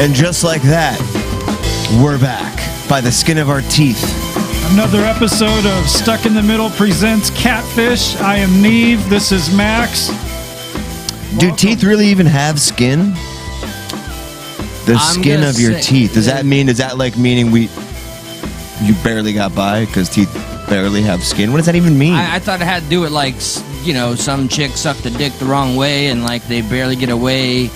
And just like that, we're back by the skin of our teeth. Another episode of Stuck in the Middle presents Catfish. I am Neve. This is Max. Do teeth really even have skin? The skin of your teeth. Does that meaning you barely got by because teeth barely have skin? What does that even mean? I thought it had to do with, like, you know, some chick sucked the dick the wrong way and, like, they barely get away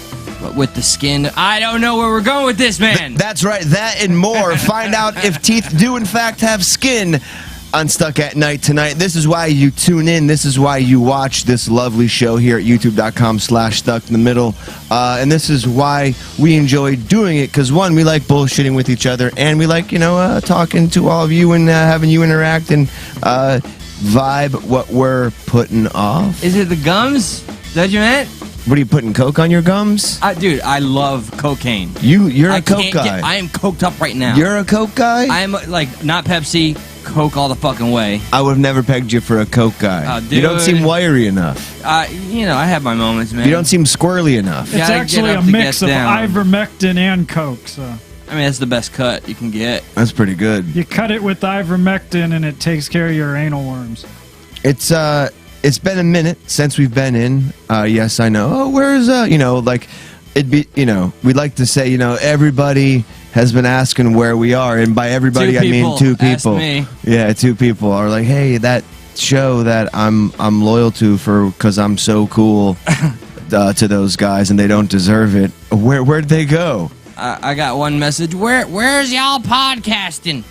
with the skin. I don't know where we're going with this, man. That's right. That and more. Find out if teeth do in fact have skin on Stuck at Night tonight. This is why you tune in. This is why you watch this lovely show here at youtube.com/stuckintthemiddle. And this is why we enjoy doing it, because one, we like bullshitting with each other, and we like, talking to all of you and having you interact and vibe what we're putting off. Is it the gums? Is that what you meant? What are you putting, coke on your gums? Dude, I love cocaine. You're a coke guy. I am coked up right now. You're a coke guy? I'm like, not Pepsi, coke all the fucking way. I would have never pegged you for a coke guy. Dude. You don't seem wiry enough. I have my moments, man. You don't seem squirrely enough. It's actually a mix of ivermectin and coke, so. I mean, that's the best cut you can get. That's pretty good. You cut it with ivermectin and it takes care of your anal worms. It's been a minute since we've been in. Yes, I know. Oh, where's we'd like to say, everybody has been asking where we are, and by everybody I mean two people. Asked me. Yeah, two people are like, hey, that show that I'm loyal to because I'm so cool to those guys, and they don't deserve it. Where'd they go? I got one message. Where's y'all podcasting?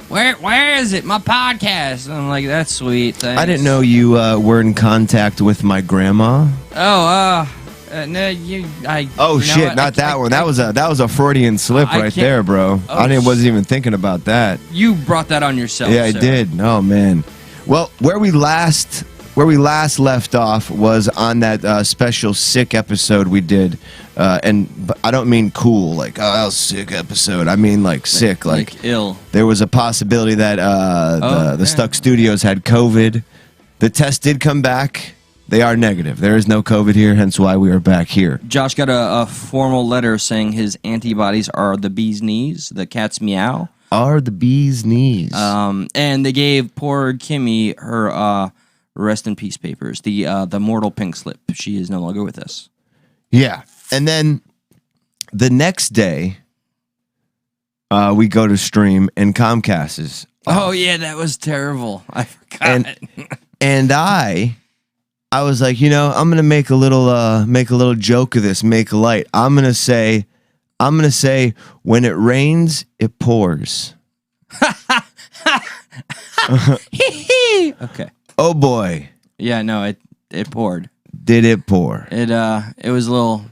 Where is it? My podcast. I'm like, that's sweet. Thanks. I didn't know you were in contact with my grandma. No, shit, not that one. That was a Freudian slip right there, bro. I wasn't even thinking about that. You brought that on yourself. Yeah, I did. Oh man. Well, where we last left off was on that special sick episode we did, and I don't mean cool, like, oh, that was a sick episode. I mean like sick, like ill. There was a possibility that the Stuck Studios had COVID. The test did come back. They are negative. There is no COVID here, hence why we are back here. Josh got a formal letter saying his antibodies are the bee's knees, the cat's meow. Are the bee's knees. And they gave poor Kimmy her rest in peace papers, the mortal pink slip. She is no longer with us. Yeah. And then the next day, we go to stream, and Comcast is off. Oh yeah, that was terrible. I forgot. And I was like, I'm gonna make a little joke of this, make light. I'm gonna say, when it rains, it pours. Okay. Oh boy. Yeah, no, it poured. Did it pour? It was a little.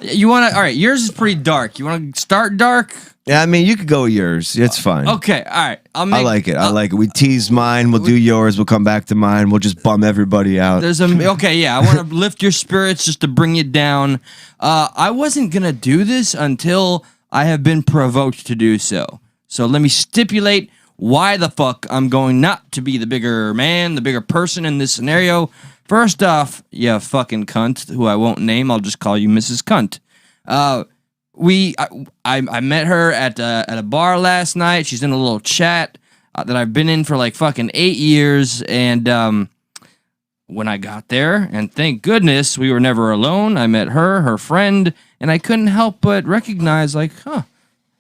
You want to? All right, yours is pretty dark. You want to start dark? Yeah, I mean, you could go with yours. It's fine. Okay, all right. I like it. I like it. We tease mine. We'll do yours. We'll come back to mine. We'll just bum everybody out. Okay, yeah. I want to lift your spirits just to bring you down. I wasn't gonna do this until I have been provoked to do so. So let me stipulate why the fuck I'm going not to be the bigger man, the bigger person in this scenario. First off, you fucking cunt, who I won't name. I'll just call you Mrs. Cunt. I met her at a bar last night. She's in a little chat that I've been in for like fucking 8 years. And when I got there, and thank goodness we were never alone, I met her friend, and I couldn't help but recognize, like,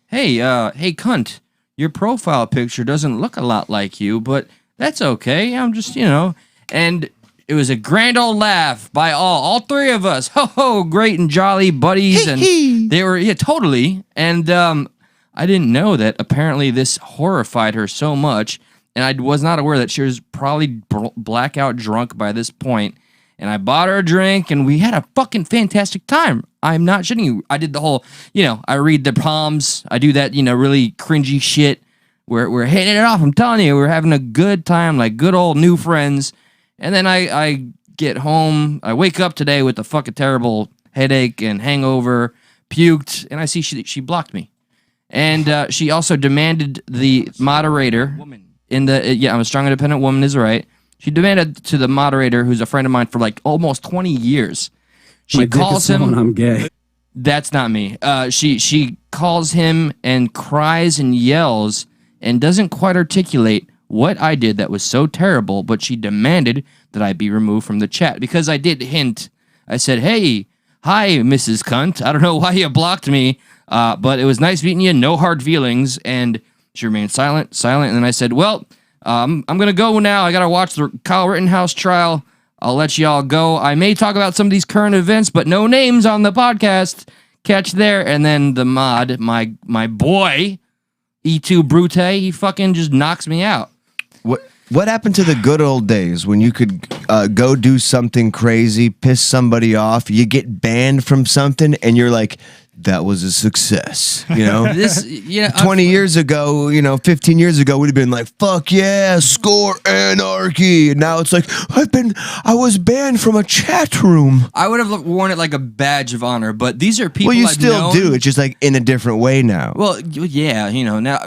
hey, cunt, your profile picture doesn't look a lot like you, but that's okay. I'm just, and it was a grand old laugh by all three of us. Ho ho, great and jolly buddies, and they were totally. And I didn't know that apparently this horrified her so much, and I was not aware that she was probably blackout drunk by this point. And I bought her a drink, and we had a fucking fantastic time. I'm not shitting you. I did the whole, I read the palms. I do that, really cringy shit. We're hitting it off. I'm telling you, we're having a good time, like good old new friends. And then I get home. I wake up today with a fucking terrible headache and hangover, puked, and I see she blocked me. And she also demanded the moderator in the I'm a strong, independent woman is right. She demanded to the moderator, who's a friend of mine for like almost 20 years. She calls him. I'm gay. That's not me. She calls him and cries and yells and doesn't quite articulate what I did that was so terrible, but she demanded that I be removed from the chat because I did hint. I said, "Hey, hi, Mrs. Cunt. I don't know why you blocked me, but it was nice meeting you. No hard feelings." And she remained silent. And then I said, "Well, I'm gonna go now. I gotta watch the Kyle Rittenhouse trial. I'll let y'all go. I may talk about some of these current events, but no names on the podcast. Catch there." And then the mod, my boy, E2 Brute, he fucking just knocks me out. What happened to the good old days when you could go do something crazy, piss somebody off, you get banned from something, and you're like, that was a success, This, 20 years ago, 15 years ago, we'd have been like, fuck yeah, score anarchy. And now it's like, I was banned from a chat room. I would have worn it like a badge of honor, but these are people. Well, you I've still known. do. It's just like in a different way now. Well, yeah, now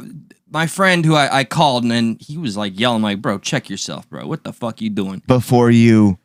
my friend who I called, and then he was like yelling, like, "Bro, check yourself, bro. What the fuck you doing?" Before you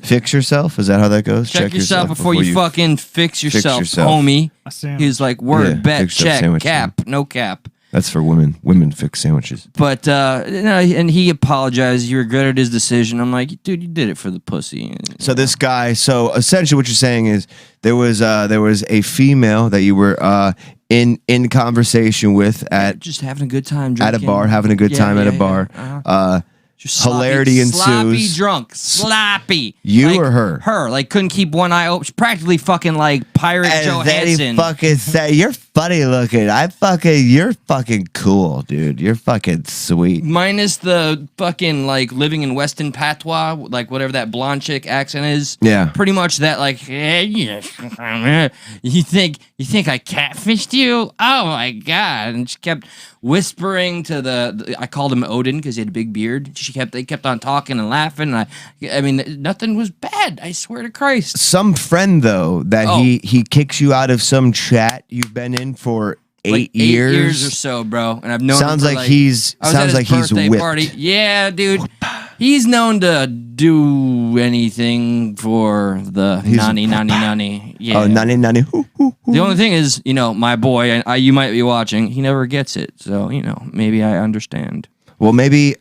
fix yourself? Is that how that goes? Check yourself before you fucking fix yourself, yourself. homie. He's like, word, bet, check, cap, no cap. That's for women. Women fix sandwiches. But, and he apologized. He regretted his decision. I'm like, dude, you did it for the pussy. So this guy, so essentially what you're saying is there was a female that you were in conversation with at just having a good time at a bar, having a good time at a bar. Hilarity ensues. Sloppy drunk. Sloppy. You or her? Her. Like, couldn't keep one eye open. Practically fucking like Pirate Johansson. Then he fucking say, "You're funny looking. You're fucking cool, dude. You're fucking sweet." Minus the fucking like living in Weston patois, like whatever that blonde chick accent is. Yeah. Pretty much that like, hey, you think I catfished you? Oh my god. And she kept whispering to the I called him Odin because he had a big beard. They kept on talking and laughing. And I mean, nothing was bad. I swear to Christ. Some friend though that he kicks you out of some chat you've been in for eight years. 8 years or so, bro. And I've known. Sounds him for like he's whipped. Party. Yeah, dude. He's known to do anything for the nani. Yeah. Oh, nani. The only thing is, my boy, you might be watching. He never gets it, so maybe I understand. Well, maybe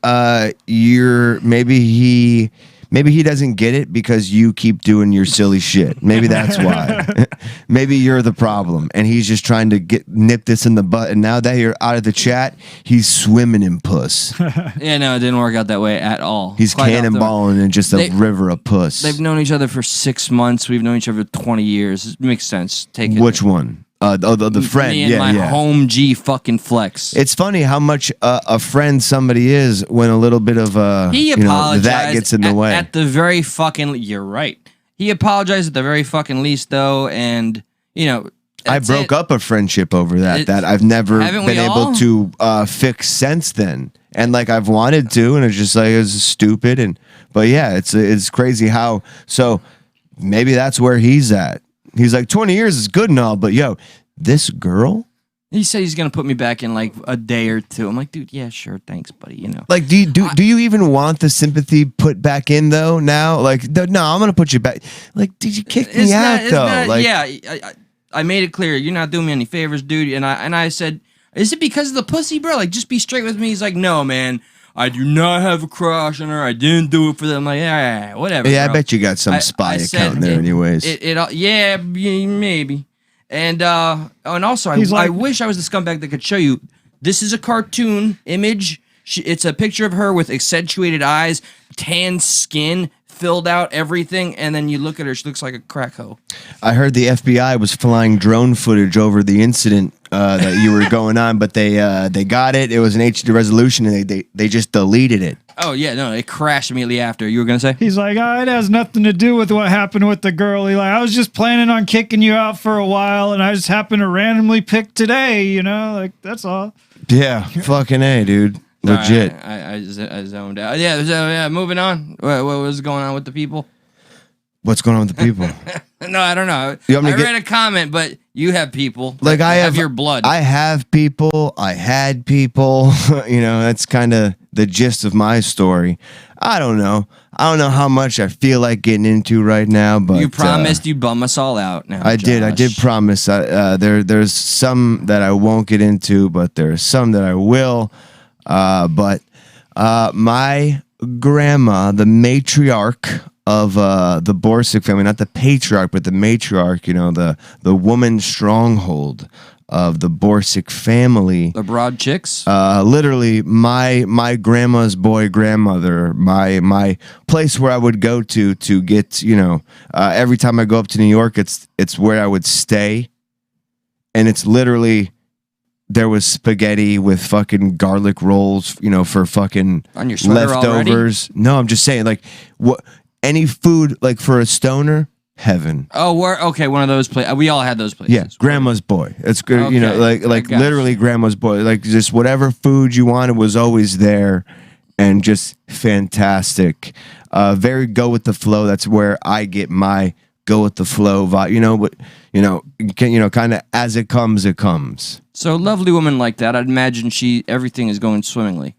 maybe he doesn't get it because you keep doing your silly shit. Maybe that's why. Maybe you're the problem, and he's just trying to nip this in the butt. And now that you're out of the chat, he's swimming in puss. Yeah, no, it didn't work out that way at all. He's cannonballing in just a river of puss. They've known each other for 6 months. We've known each other for 20 years. It makes sense. Take it. Which one? The friend. Me and my home G fucking flex. It's funny how much a friend somebody is when a little bit of he apologized that gets in the way. At the very fucking, you're right. He apologized at the very fucking least, though, and I broke up a friendship over that I've never been able to fix since then. And like I've wanted to, and it's just like it's stupid. But yeah, it's crazy how. So maybe that's where he's at. He's like 20 years is good and all, but yo, this girl He said he's gonna put me back in like a day or two. I'm like, dude, yeah, sure, thanks, buddy. You know, Like, do you even want the sympathy put back in though? Now, like, no, I'm gonna put you back. Like, did you kick me out though? Like, yeah, I made it clear you're not doing me any favors, dude. And I said, is it because of the pussy, bro? Like, just be straight with me. He's like, no, man, I do not have a crush on her. I didn't do it for them. I'm like, yeah, whatever. yeah, bro. I bet you got some spy account in there, anyways. Yeah, maybe. And also, I wish I was the scumbag that could show you. This is a cartoon image. It's a picture of her with accentuated eyes, tan skin, filled out everything, and then you look at her. She looks like a crack hoe. I heard the FBI was flying drone footage over the incident that you were going on, but they got it. It was an HD resolution, and they just deleted it. Oh yeah, no, it crashed immediately after. You were gonna say? He's like, it has nothing to do with what happened with the girl. He's like, I was just planning on kicking you out for a while, and I just happened to randomly pick today. You know, like that's all. Yeah, fucking A, dude. Legit. I zoned out. Yeah, moving on. What was going on with the people? What's going on with the people? No, I don't know. I read a comment, but you have people. Like I have your blood. I have people. I had people. You know, that's kind of the gist of my story. I don't know how much I feel like getting into right now, but you promised you'd bum us all out. Now I did promise. There's some that I won't get into, but there's some that I will. But my grandma, the matriarch of the Borsic family, not the patriarch, but the matriarch, you know, the woman stronghold of the Borsic family. The broad chicks? Literally, my grandma's boy grandmother, my place where I would go to get, you know, every time I go up to New York, it's where I would stay. And it's literally... There was spaghetti with fucking garlic rolls, you know, for fucking on your sweater leftovers. Already? No, I'm just saying, like, what any food, like for a stoner, heaven. Oh, okay, one of those places. We all had those places. Yeah, grandma's boy. It's good, okay. You know, like literally grandma's boy. Like just whatever food you wanted was always there, and just fantastic. Very go with the flow. That's where I get my go with the flow vibe. You know, but kind of as it comes, it comes. So a lovely woman like that, I'd imagine everything is going swimmingly.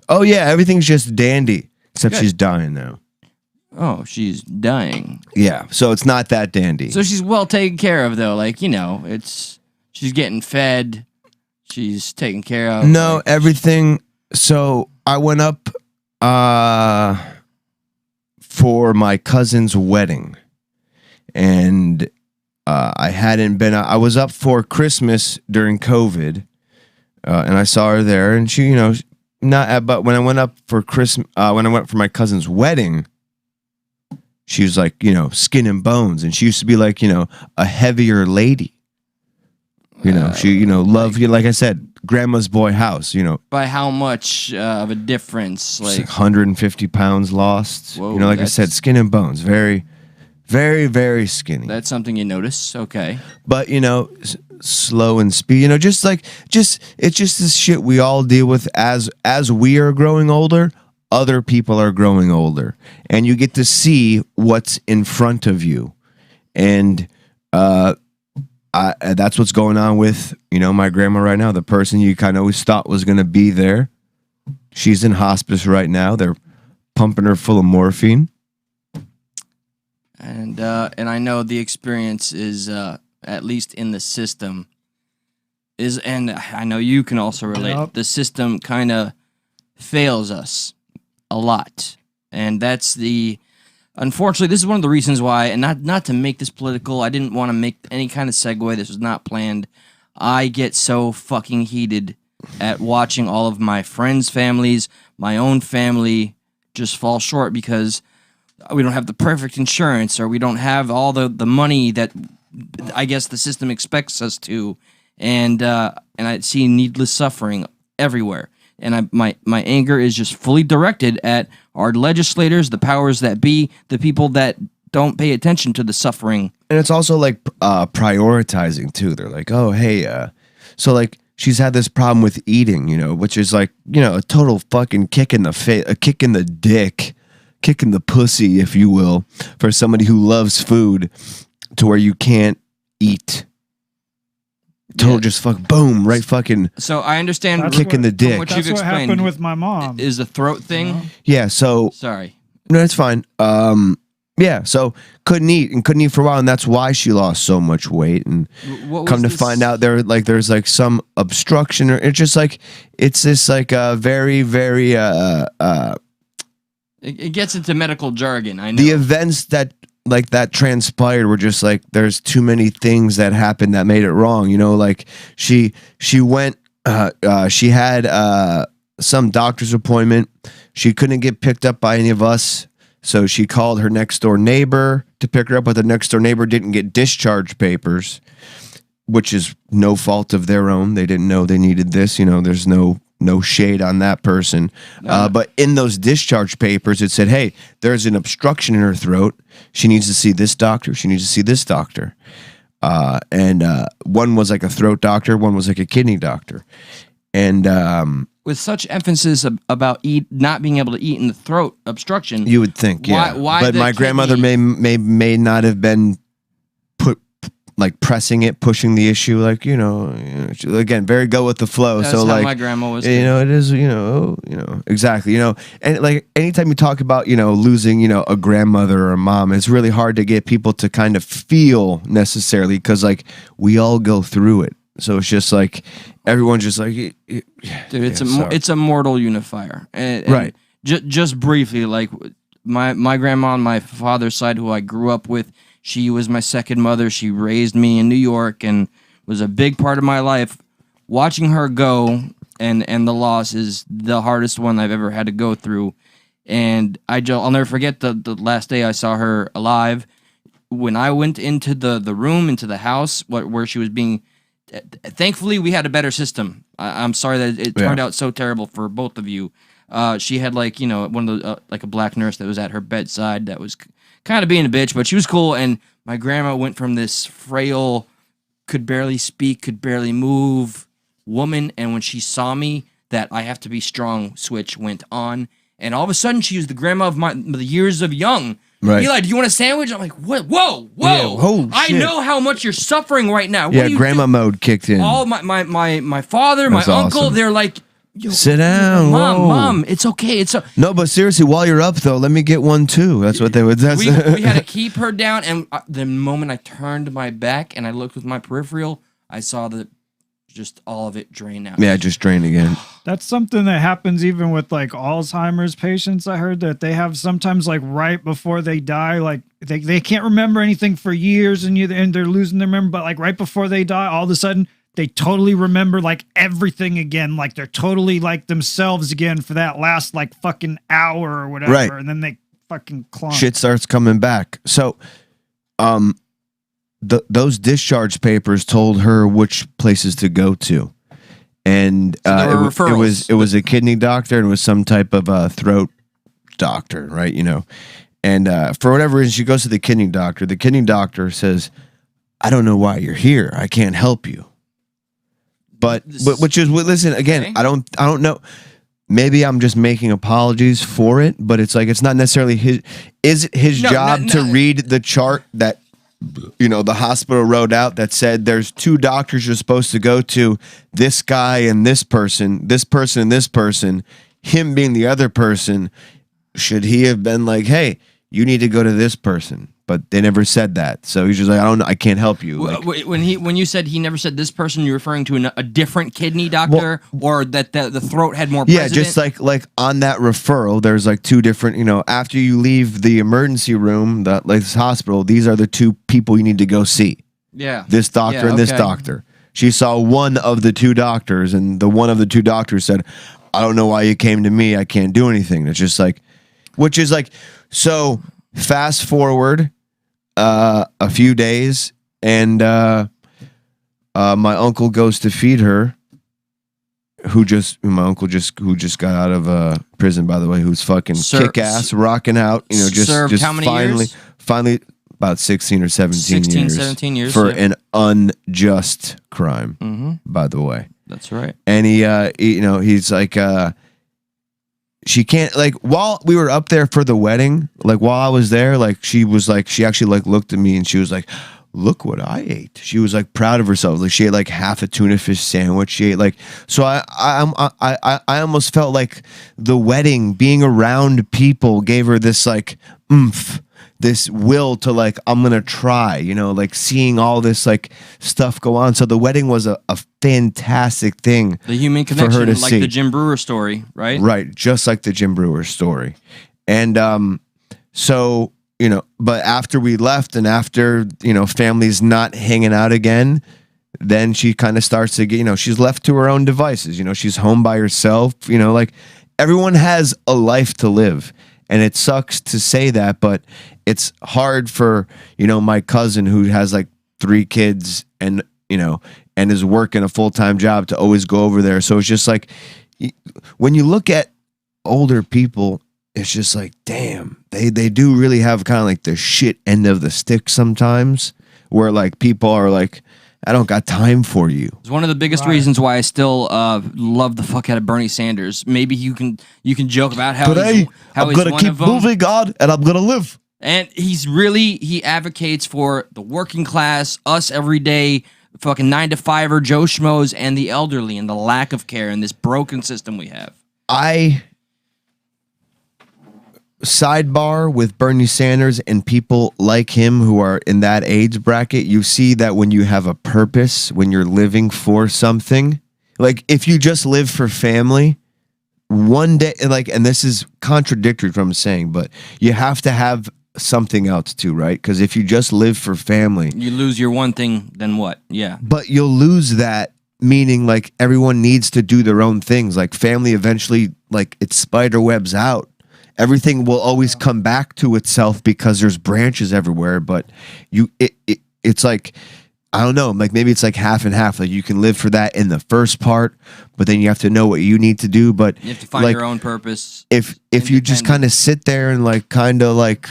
Oh yeah, everything's just dandy. Except Good. She's dying now. Oh, she's dying. Yeah, so it's not that dandy. So she's well taken care of though. Like, you know, she's getting fed. She's taken care of. No, like, everything. So I went up for my cousin's wedding. And I hadn't been. I was up for Christmas during COVID, and I saw her there. And she, you know, not. But when I went up for Christmas, when I went for my cousin's wedding, she was like, you know, skin and bones, and she used to be like, you know, a heavier lady. You know, she, you know, love you. Like I said, grandma's boy house. You know, by how much of a difference? Like 150 pounds lost. Whoa, you know, like I said, skin and bones. Very, very, very skinny. That's something you notice. Okay. But, you know, slow and speed, you know, it's just this shit we all deal with as we are growing older, other people are growing older. And you get to see what's in front of you. And that's what's going on with, you know, my grandma right now. The person you kind of always thought was going to be there. She's in hospice right now. They're pumping her full of morphine. And I know the experience is at least in the system is, and I know you can also relate. Yep. The system kind of fails us a lot, and that's unfortunately, this is one of the reasons why. And not to make this political, I didn't want to make any kind of segue. This was not planned. I get so fucking heated at watching all of my friends' families, my own family, just fall short because we don't have the perfect insurance, or we don't have all the money that I guess the system expects us to, and I see needless suffering everywhere, and my anger is just fully directed at our legislators, the powers that be, the people that don't pay attention to the suffering. And it's also like prioritizing too. They're like, oh hey, so like she's had this problem with eating, you know, which is like, you know, a total fucking kick in the face, a kick in the dick. Kicking the pussy, if you will, for somebody who loves food to where you can't eat. total just boom, right fucking. So I understand That's kicking the dick. From what you've That's what explained happened with my mom. is the throat thing. Yeah, so Sorry. no, that's fine. Yeah, so couldn't eat for a while, and that's why she lost so much weight. And What was come to this- find out, there's like some obstruction, or it's just like it's this like very very It gets into medical jargon. I know. the events that transpired were just like there's too many things that happened that made it wrong. You know, like she went she had some doctor's appointment. She couldn't get picked up by any of us, so she called her next door neighbor to pick her up, but the next door neighbor didn't get discharge papers, which is no fault of their own. They didn't know they needed this. You know, there's no shade on that person. But in those discharge papers, it said, hey, there's an obstruction in her throat. She needs to see this doctor. She needs to see this doctor. And one was like a throat doctor. One was like a kidney doctor. And with such emphasis about not being able to eat in the throat obstruction, you would think, yeah. Why but the my grandmother may not have been pushing the issue, like, you know, again, very go with the flow. That's so how like my grandma was. You know, it is, exactly, and like anytime you talk about, losing, a grandmother or a mom, it's really hard to get people to kind of feel necessarily, because like we all go through it. So it's just like everyone's just like, dude, it's a mortal unifier, and right. Just briefly, like my grandma on my father's side, who I grew up with, she was my second mother. She raised me in New York and was a big part of my life. Watching her go and the loss is the hardest one I've ever had to go through. And I'll never forget the last day I saw her alive. When I went into the room, into the house where she was being... Thankfully, we had a better system. I'm sorry that it turned out so terrible for both of you. She had one of the like a black nurse that was at her bedside that was kind of being a bitch, but she was cool. And my grandma went from this frail, could barely speak, could barely move woman, and when she saw me, that I have to be strong switch went on, and all of a sudden she was the grandma of the years of young. Right. Eli, do you want a sandwich? I'm like, what? Whoa. Yeah, oh, I shit. know how much you're suffering right now. What Yeah, do you grandma do? mode kicked in. All my father, That's my uncle, awesome. they're like, yo, sit down, whoa. mom, it's okay. No, but seriously, while you're up though, let me get one too. That's what they would. We had to keep her down, and the moment I turned my back and I looked with my peripheral, I saw just all of it drain out. Yeah, just drained again. That's something that happens even with like Alzheimer's patients. I heard that they have sometimes like right before they die, like they can't remember anything for years and they're losing their memory, but like right before they die, all of a sudden they totally remember like everything again. Like they're totally like themselves again for that last like fucking hour or whatever. Right. And then they fucking clunk. Shit starts coming back. So, those discharge papers told her which places to go to, and it was a kidney doctor and it was some type of throat doctor, right? And for whatever reason, she goes to the kidney doctor. The kidney doctor says, "I don't know why you're here. I can't help you." But which is, listen again. Okay. I don't know. Maybe I'm just making apologies for it, but it's like it's not necessarily his. Is it his job to read the chart that the hospital wrote out that said there's two doctors you're supposed to go to, this guy and this person and this person, him being the other person? Should he have been like, hey, you need to go to this person? But they never said that. So he's just like, I don't know, I can't help you. Like, when you said he never said this person, you're referring to a different kidney doctor, or that the throat had more president? Yeah, just like on that referral, there's like two different, after you leave the emergency room, this hospital, these are the two people you need to go see. Yeah. This doctor and this doctor. She saw one of the two doctors, and the one of the two doctors said, I don't know why you came to me. I can't do anything. It's just like, which is like, so fast forward a few days, and my uncle goes to feed her, who just got out of prison, by the way, who's fucking kick ass, rocking out, just how many finally about 16 or 17 years for an unjust crime, by the way. That's right. And he's like, she can't, like, while we were up there for the wedding, like while I was there, like she actually like looked at me and she was like, look what I ate. She was like proud of herself. Like she ate like half a tuna fish sandwich. She ate like, so I almost felt like the wedding, being around people, gave her this like oomph, this will to like, I'm going to try, you know, like seeing all this like stuff go on. So the wedding was a fantastic thing. The human for her connection, to like see. the Jim Brewer story, right? Right. Just like the Jim Brewer story. And so, you know, but after we left and after, you know, family's not hanging out again, then she kind of starts to get, you know, she's left to her own devices. You know, she's home by herself. You know, like everyone has a life to live. And it sucks to say that, but it's hard for, you know, my cousin who has like 3 kids and, you know, and is working a full-time job to always go over there. So it's just like, when you look at older people, it's just like, damn, they do really have kind of like the shit end of the stick sometimes, where like people are like, I don't got time for you. It's one of the biggest reasons why I still love the fuck out of Bernie Sanders. Maybe you can joke about how I'm gonna keep moving on and I'm gonna live. And he advocates for the working class, us everyday fucking 9-to-5er Joe Schmoes, and the elderly, and the lack of care in this broken system we have. Sidebar with Bernie Sanders and people like him who are in that age bracket, you see that when you have a purpose, when you're living for something, like if you just live for family, one day, like, and this is contradictory to what I'm saying, but you have to have something else too, right? Because if you just live for family, you lose your one thing, then what? Yeah. But you'll lose that, meaning like everyone needs to do their own things. Like family eventually, like it spider webs out. Everything will always come back to itself because there's branches everywhere, but it's like, I don't know, like maybe it's like half and half. Like you can live for that in the first part, but then you have to know what you need to do. But you have to find like, your own purpose. If you just kind of sit there and like kind of like,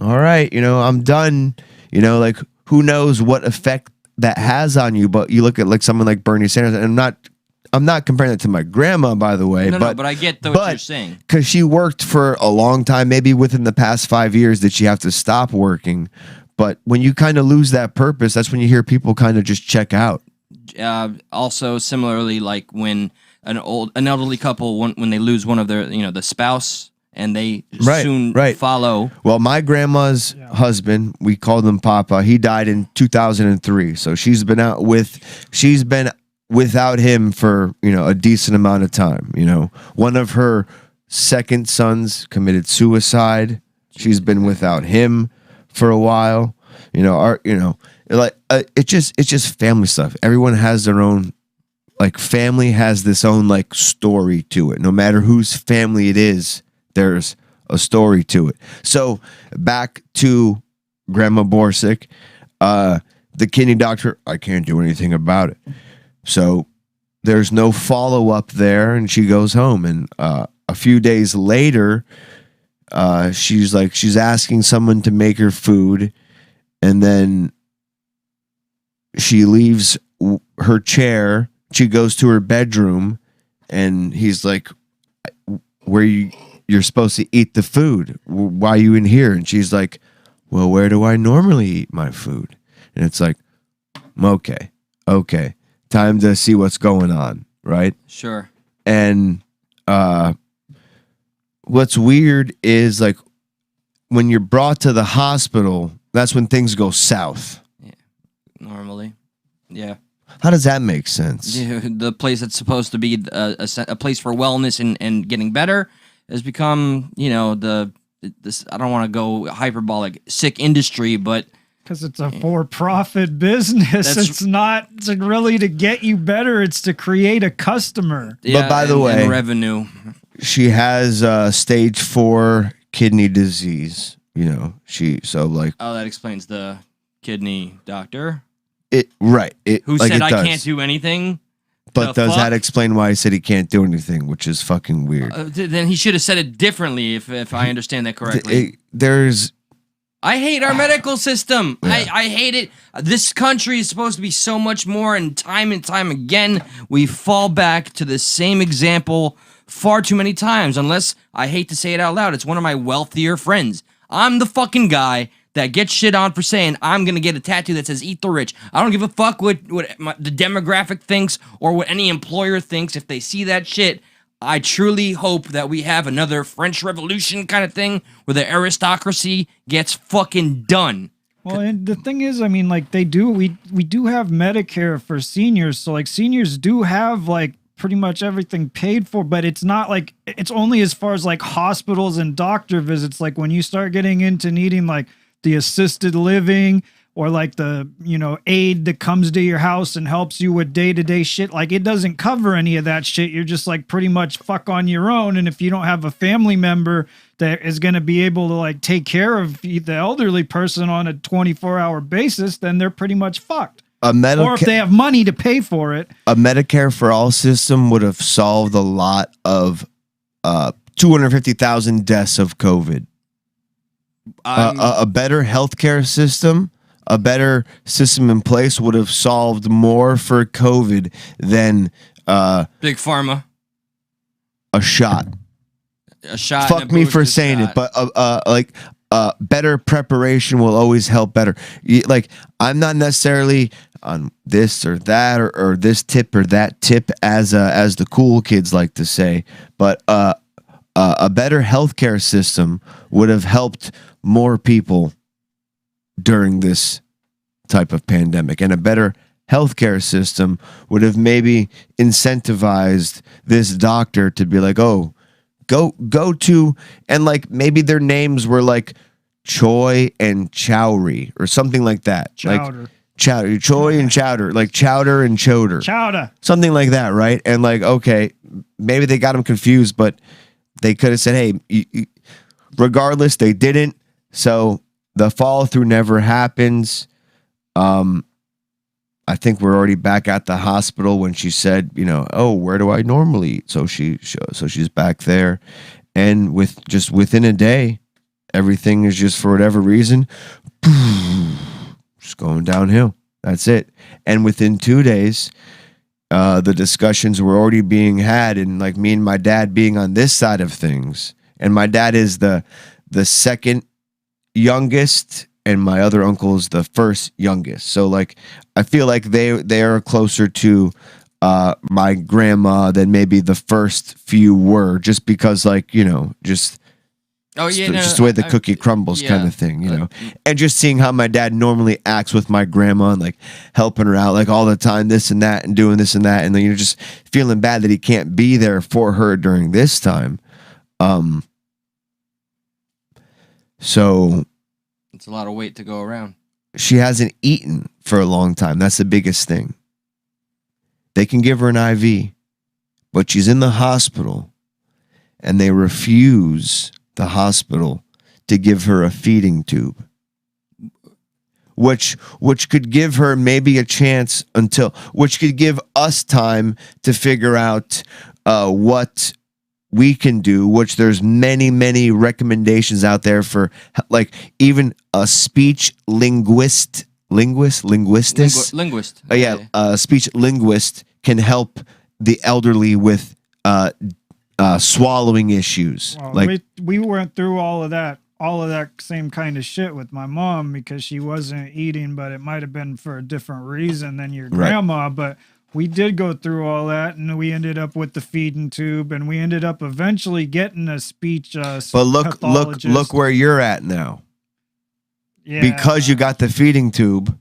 all right, you know, I'm done, you know, like who knows what effect that has on you. But you look at like someone like Bernie Sanders, and I'm not comparing it to my grandma, by the way. No, but I get what you're saying. Because she worked for a long time, maybe within the past 5 years did she have to stop working. But when you kind of lose that purpose, that's when you hear people kind of just check out. Also, similarly, like when an elderly couple, when they lose one of their, you know, the spouse, and they soon follow. Well, my grandma's husband, we called him Papa. He died in 2003, so she's been without him for, you know, a decent amount of time. You know, one of her second sons committed suicide. She's been without him for a while. You know, it's just family stuff. Everyone has their own, like family has this own like story to it. No matter whose family it is, there's a story to it. So back to Grandma Borsick, the kidney doctor, I can't do anything about it. So there's no follow-up there, and she goes home. And a few days later, she's asking someone to make her food, and then she leaves her chair. She goes to her bedroom, and he's like, you're supposed to eat the food. Why are you in here? And she's like, well, where do I normally eat my food? And it's like, okay. Time to see what's going on, right? Sure. And what's weird is like when you're brought to the hospital, that's when things go south. Yeah, normally. Yeah. How does that make sense? Yeah, the place that's supposed to be a place for wellness and getting better has become, you know, this. I don't want to go hyperbolic, sick industry, but. Because it's a for-profit business. It's not really to get you better. It's to create a customer. Yeah, but by the way, revenue. She has stage 4 kidney disease. You know, Oh, that explains the kidney doctor. Who said I can't do anything? But does that explain why he said he can't do anything, which is fucking weird? Then he should have said it differently, if I understand that correctly. I hate our medical system. Yeah. I hate it. This country is supposed to be so much more, and time again, we fall back to the same example far too many times, unless, I hate to say it out loud, it's one of my wealthier friends. I'm the fucking guy that gets shit on for saying I'm gonna get a tattoo that says "Eat the Rich." I don't give a fuck what the demographic thinks or what any employer thinks. If they see that shit, I truly hope that we have another French Revolution kind of thing where the aristocracy gets fucking done. Well, and the thing is, I mean, like we do have Medicare for seniors, so like seniors do have like pretty much everything paid for, but it's not like it's only as far as like hospitals and doctor visits. Like when you start getting into needing like the assisted living or like the, aid that comes to your house and helps you with day-to-day shit, like it doesn't cover any of that shit. You're just like pretty much fuck on your own. And if you don't have a family member that is going to be able to like take care of the elderly person on a 24-hour basis, then they're pretty much fucked. Or if they have money to pay for it. A Medicare for All system would have solved a lot of 250,000 deaths of COVID. A better healthcare system, a better system in place would have solved more for COVID than Big Pharma. A shot. A shot. Fuck me for saying it, but better preparation will always help better. Like, I'm not necessarily on this or that or this tip or that tip as the cool kids like to say, but a better healthcare system would have helped more people during this type of pandemic, and a better healthcare system would have maybe incentivized this doctor to be like, oh, go to, and like maybe their names were like Choi and Chowry or something like that. Chowder. Like Chowder, Choi and Chowder, like Chowder and Choder. Chowder. Something like that, right? And like, okay, maybe they got them confused, but they could have said, hey, regardless, they didn't. So the follow through never happens. I think we're already back at the hospital when she said, oh, where do I normally eat? So she's back there, and within a day, everything is just for whatever reason, just going downhill. That's it. And within 2 days, the discussions were already being had, and like me and my dad being on this side of things, and my dad is the second youngest, and my other uncle is the first youngest. So like, I feel like they are closer to my grandma than maybe the first few were, just because like, just the way the cookie crumbles kind of thing, and just seeing how my dad normally acts with my grandma and like helping her out like all the time, this and that and doing this and that. And then you're just feeling bad that he can't be there for her during this time. So it's a lot of weight to go around. She hasn't eaten for a long time. That's the biggest thing. They can give her an IV, but she's in the hospital, and they refuse the hospital to give her a feeding tube, which could give her maybe a chance which could give us time to figure out what we can do, which there's many recommendations out there for, like, even a speech linguist. Speech linguist can help the elderly with swallowing issues. Well, like we went through all of that same kind of shit with my mom because she wasn't eating, but it might have been for a different reason than your grandma. Right. But we did go through all that, and we ended up with the feeding tube, and we ended up eventually getting a speech but look where you're at now. Yeah. Because you got the feeding tube.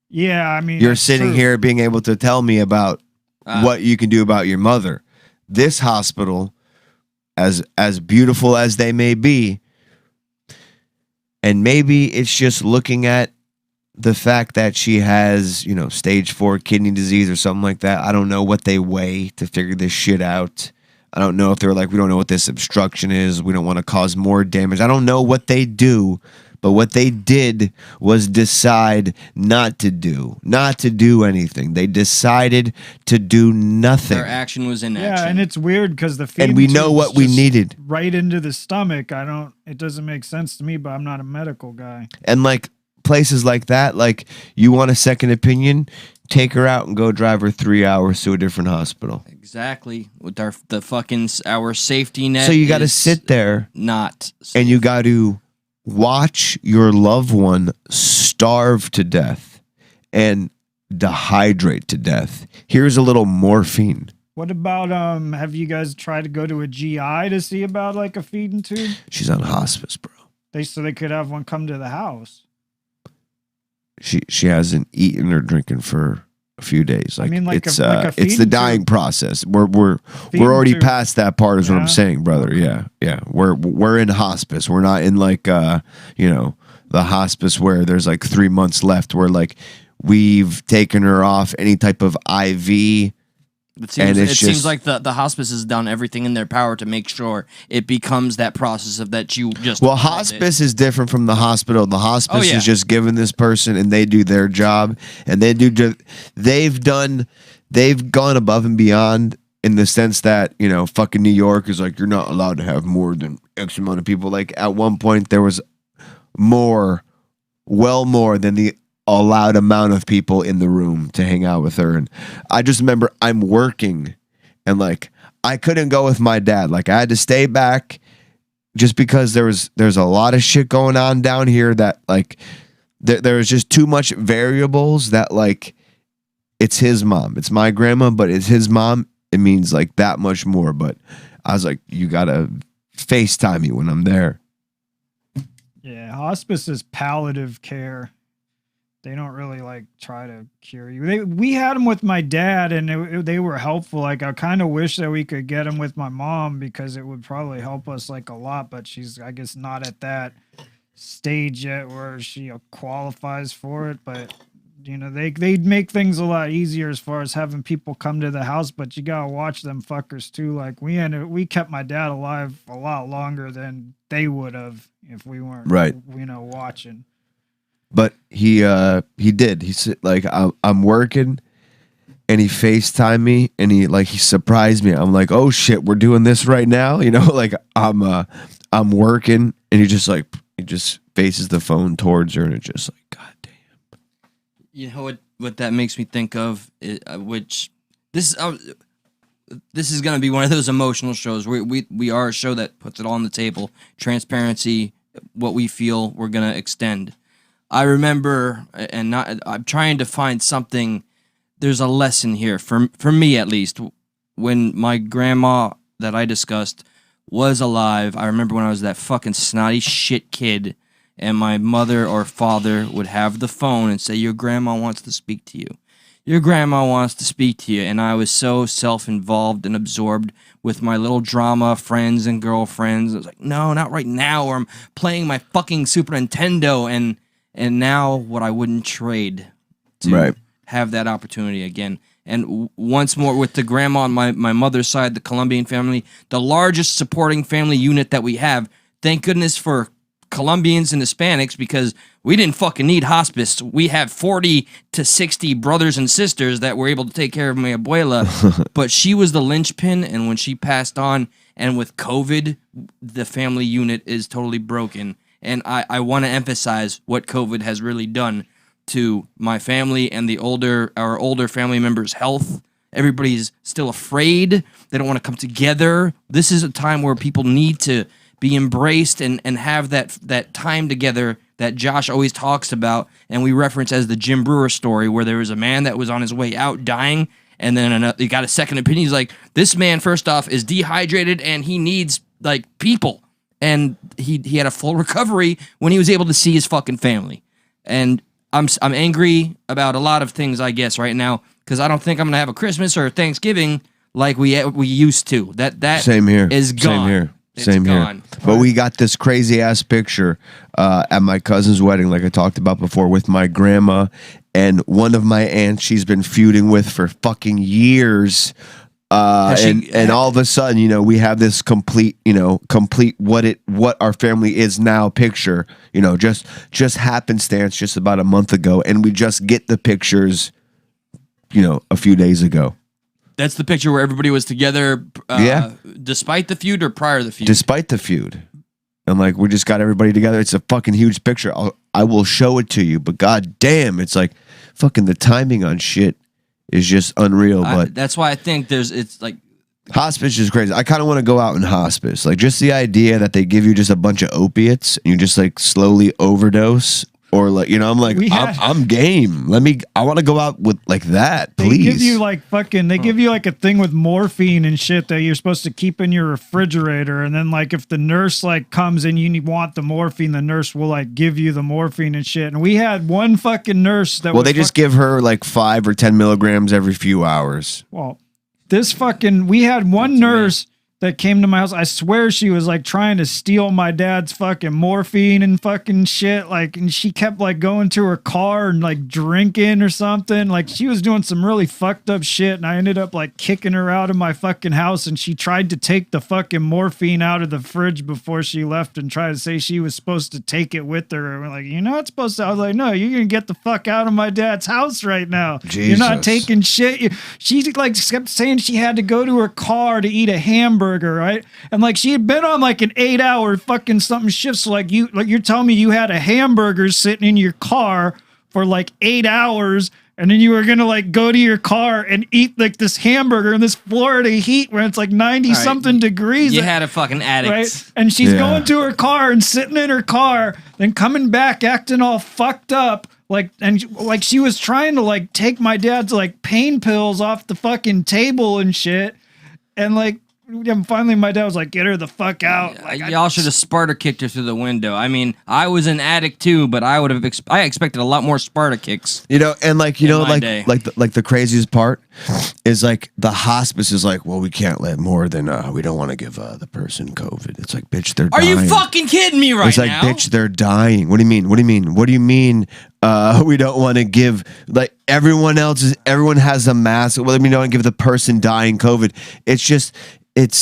Yeah, I mean, you're sitting here being able to tell me about what you can do about your mother. This hospital, as beautiful as they may be, and maybe it's just looking at the fact that she has, stage 4 kidney disease or something like that. I don't know what they weigh to figure this shit out. I don't know if they're like, we don't know what this obstruction is. We don't want to cause more damage. I don't know what they do, but what they did was decide not to do anything. They decided to do nothing. Their action was inaction. Yeah, and it's weird because the feeding and we know what we needed right into the stomach. It doesn't make sense to me, but I'm not a medical guy. And like places like that, like you want a second opinion, take her out and go drive her 3 hours to a different hospital. Exactly. With our safety net. So you got to sit there not safe. And you got to watch your loved one starve to death and dehydrate to death. Here's a little morphine. What about have you guys tried to go to a GI to see about like a feeding tube? She's on hospice, bro. So they could have one come to the house. She hasn't eaten or drinking for a few days. Like, I mean, like it's a it's the feeding dying tube. process. We're already tube. past that part, is what I'm Yeah. saying, brother. Yeah. We're in hospice. We're not in like the hospice where there's like 3 months left. Where like we've taken her off any type of IV. It seems, And it seems like the hospice has done everything in their power to make sure it becomes that process of that you just. Well, called hospice is different from the hospital. The hospice yeah. is just given this person, and they do their job, and they've gone above and beyond in the sense that, fucking New York is like, you're not allowed to have more than X amount of people. Like at one point there was more than the allowed amount of people in the room to hang out with her. And I just remember I'm working and like I couldn't go with my dad. Like I had to stay back just because there's a lot of shit going on down here that like there was just too much variables that like it's his mom. It's my grandma, but it's his mom. It means like that much more. But I was like, you gotta FaceTime me when I'm there. Yeah, hospice is palliative care. They don't really like try to cure you. We had them with my dad, and they were helpful. Like I kind of wish that we could get them with my mom because it would probably help us like a lot. But she's, I guess, not at that stage yet where she qualifies for it. But they'd make things a lot easier as far as having people come to the house. But you gotta watch them fuckers too. Like we kept my dad alive a lot longer than they would have if we weren't watching. But he did. He said like I'm working, and he FaceTimed me, and he surprised me. I'm like, oh shit, we're doing this right now. Like I'm working, and he just faces the phone towards her, and it's just like, god damn. You know what that makes me think of, which this is gonna be one of those emotional shows. We are a show that puts it all on the table, transparency, what we feel we're gonna extend. I remember, and I'm trying to find something. There's a lesson here for me at least. When my grandma that I discussed was alive, I remember when I was that fucking snotty shit kid, and my mother or father would have the phone and say, "Your grandma wants to speak to you. Your grandma wants to speak to you." And I was so self-involved and absorbed with my little drama friends and girlfriends. I was like, no, not right now. Or I'm playing my fucking Super Nintendo, and now what I wouldn't trade to have that opportunity again. And once more with the grandma on my mother's side, the Colombian family, the largest supporting family unit that we have. Thank goodness for Colombians and Hispanics, because we didn't fucking need hospice. We have 40 to 60 brothers and sisters that were able to take care of my abuela, but she was the linchpin, and when she passed on, and with COVID, the family unit is totally broken. And I want to emphasize what COVID has really done to my family and our older family members' health. Everybody's still afraid. They don't want to come together. This is a time where people need to be embraced and have that time together that Josh always talks about, and we reference as the Jim Brewer story, where there was a man that was on his way out dying, and then he got a second opinion. He's like, this man, first off, is dehydrated, and he needs like people. And he had a full recovery when he was able to see his fucking family. And I'm angry about a lot of things, I guess, right now, because I don't think I'm gonna have a Christmas or Thanksgiving like we used to. That Same here. is gone. Same here. It's Same gone. here. But we got this crazy ass picture at my cousin's wedding, like I talked about before, with my grandma and one of my aunts she's been feuding with for fucking years. And all of a sudden, we have this complete what our family is now picture, just happenstance just about a month ago, and we just get the pictures, a few days ago. That's the picture where everybody was together, despite the feud or prior to the feud? Despite the feud. And like, we just got everybody together. It's a fucking huge picture. I will show it to you, but god damn, it's like fucking the timing on shit is just unreal. But that's why I think it's like Hospice is crazy. I kind of want to go out in hospice. Like, just the idea that they give you just a bunch of opiates and you just like slowly overdose. Or like, you know, I'm like, I'm game. I want to go out with like that, please. They give you like they give you like a thing with morphine and shit that you're supposed to keep in your refrigerator. And then like if the nurse like comes and you want the morphine, the nurse will like give you the morphine and shit. And we had one fucking nurse that they just give her like 5 or 10 milligrams every few hours. Well, we had one nurse that came to my house. I swear she was like trying to steal my dad's fucking morphine and fucking shit. Like, and she kept like going to her car and like drinking or something. Like, she was doing some really fucked up shit. And I ended up like kicking her out of my fucking house. And she tried to take the fucking morphine out of the fridge before she left and tried to say she was supposed to take it with her. And we're like, you're not supposed to. I was like, no, you're going to get the fuck out of my dad's house right now. Jesus. You're not taking shit. She like kept saying she had to go to her car to eat a hamburger. Right, and like she had been on like an 8-hour fucking something shift. So like you're telling me you had a hamburger sitting in your car for like 8 hours, and then you were gonna like go to your car and eat like this hamburger in this Florida heat where it's like 90 something degrees. You had a fucking addict, right? And she's going to her car and sitting in her car, then coming back acting all fucked up. Like, and like she was trying to like take my dad's like pain pills off the fucking table and shit, and like. And finally, my dad was like, "Get her the fuck out!" Like, y'all should have Sparta kicked her through the window. I mean, I was an addict too, but I would have. I expected a lot more Sparta kicks. You know, and like the craziest part is like the hospice is like, well, we can't let more than we don't want to give the person COVID. It's like, bitch, they're dying. Are you fucking kidding me right now? It's like, bitch, they're dying. What do you mean? What do you mean? What do you mean? We don't want to give like everyone has a mask. Well, we don't give the person dying COVID. It's just.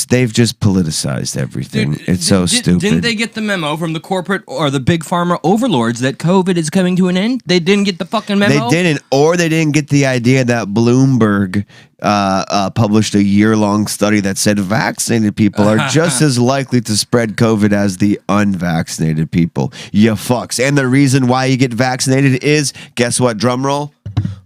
They've just politicized everything. It's so stupid. Didn't they get the memo from the corporate or the big pharma overlords that COVID is coming to an end? They didn't get the fucking memo? They didn't, or they didn't get the idea that Bloomberg published a year-long study that said vaccinated people are just as likely to spread COVID as the unvaccinated people. You fucks. And the reason why you get vaccinated is, guess what, drum roll?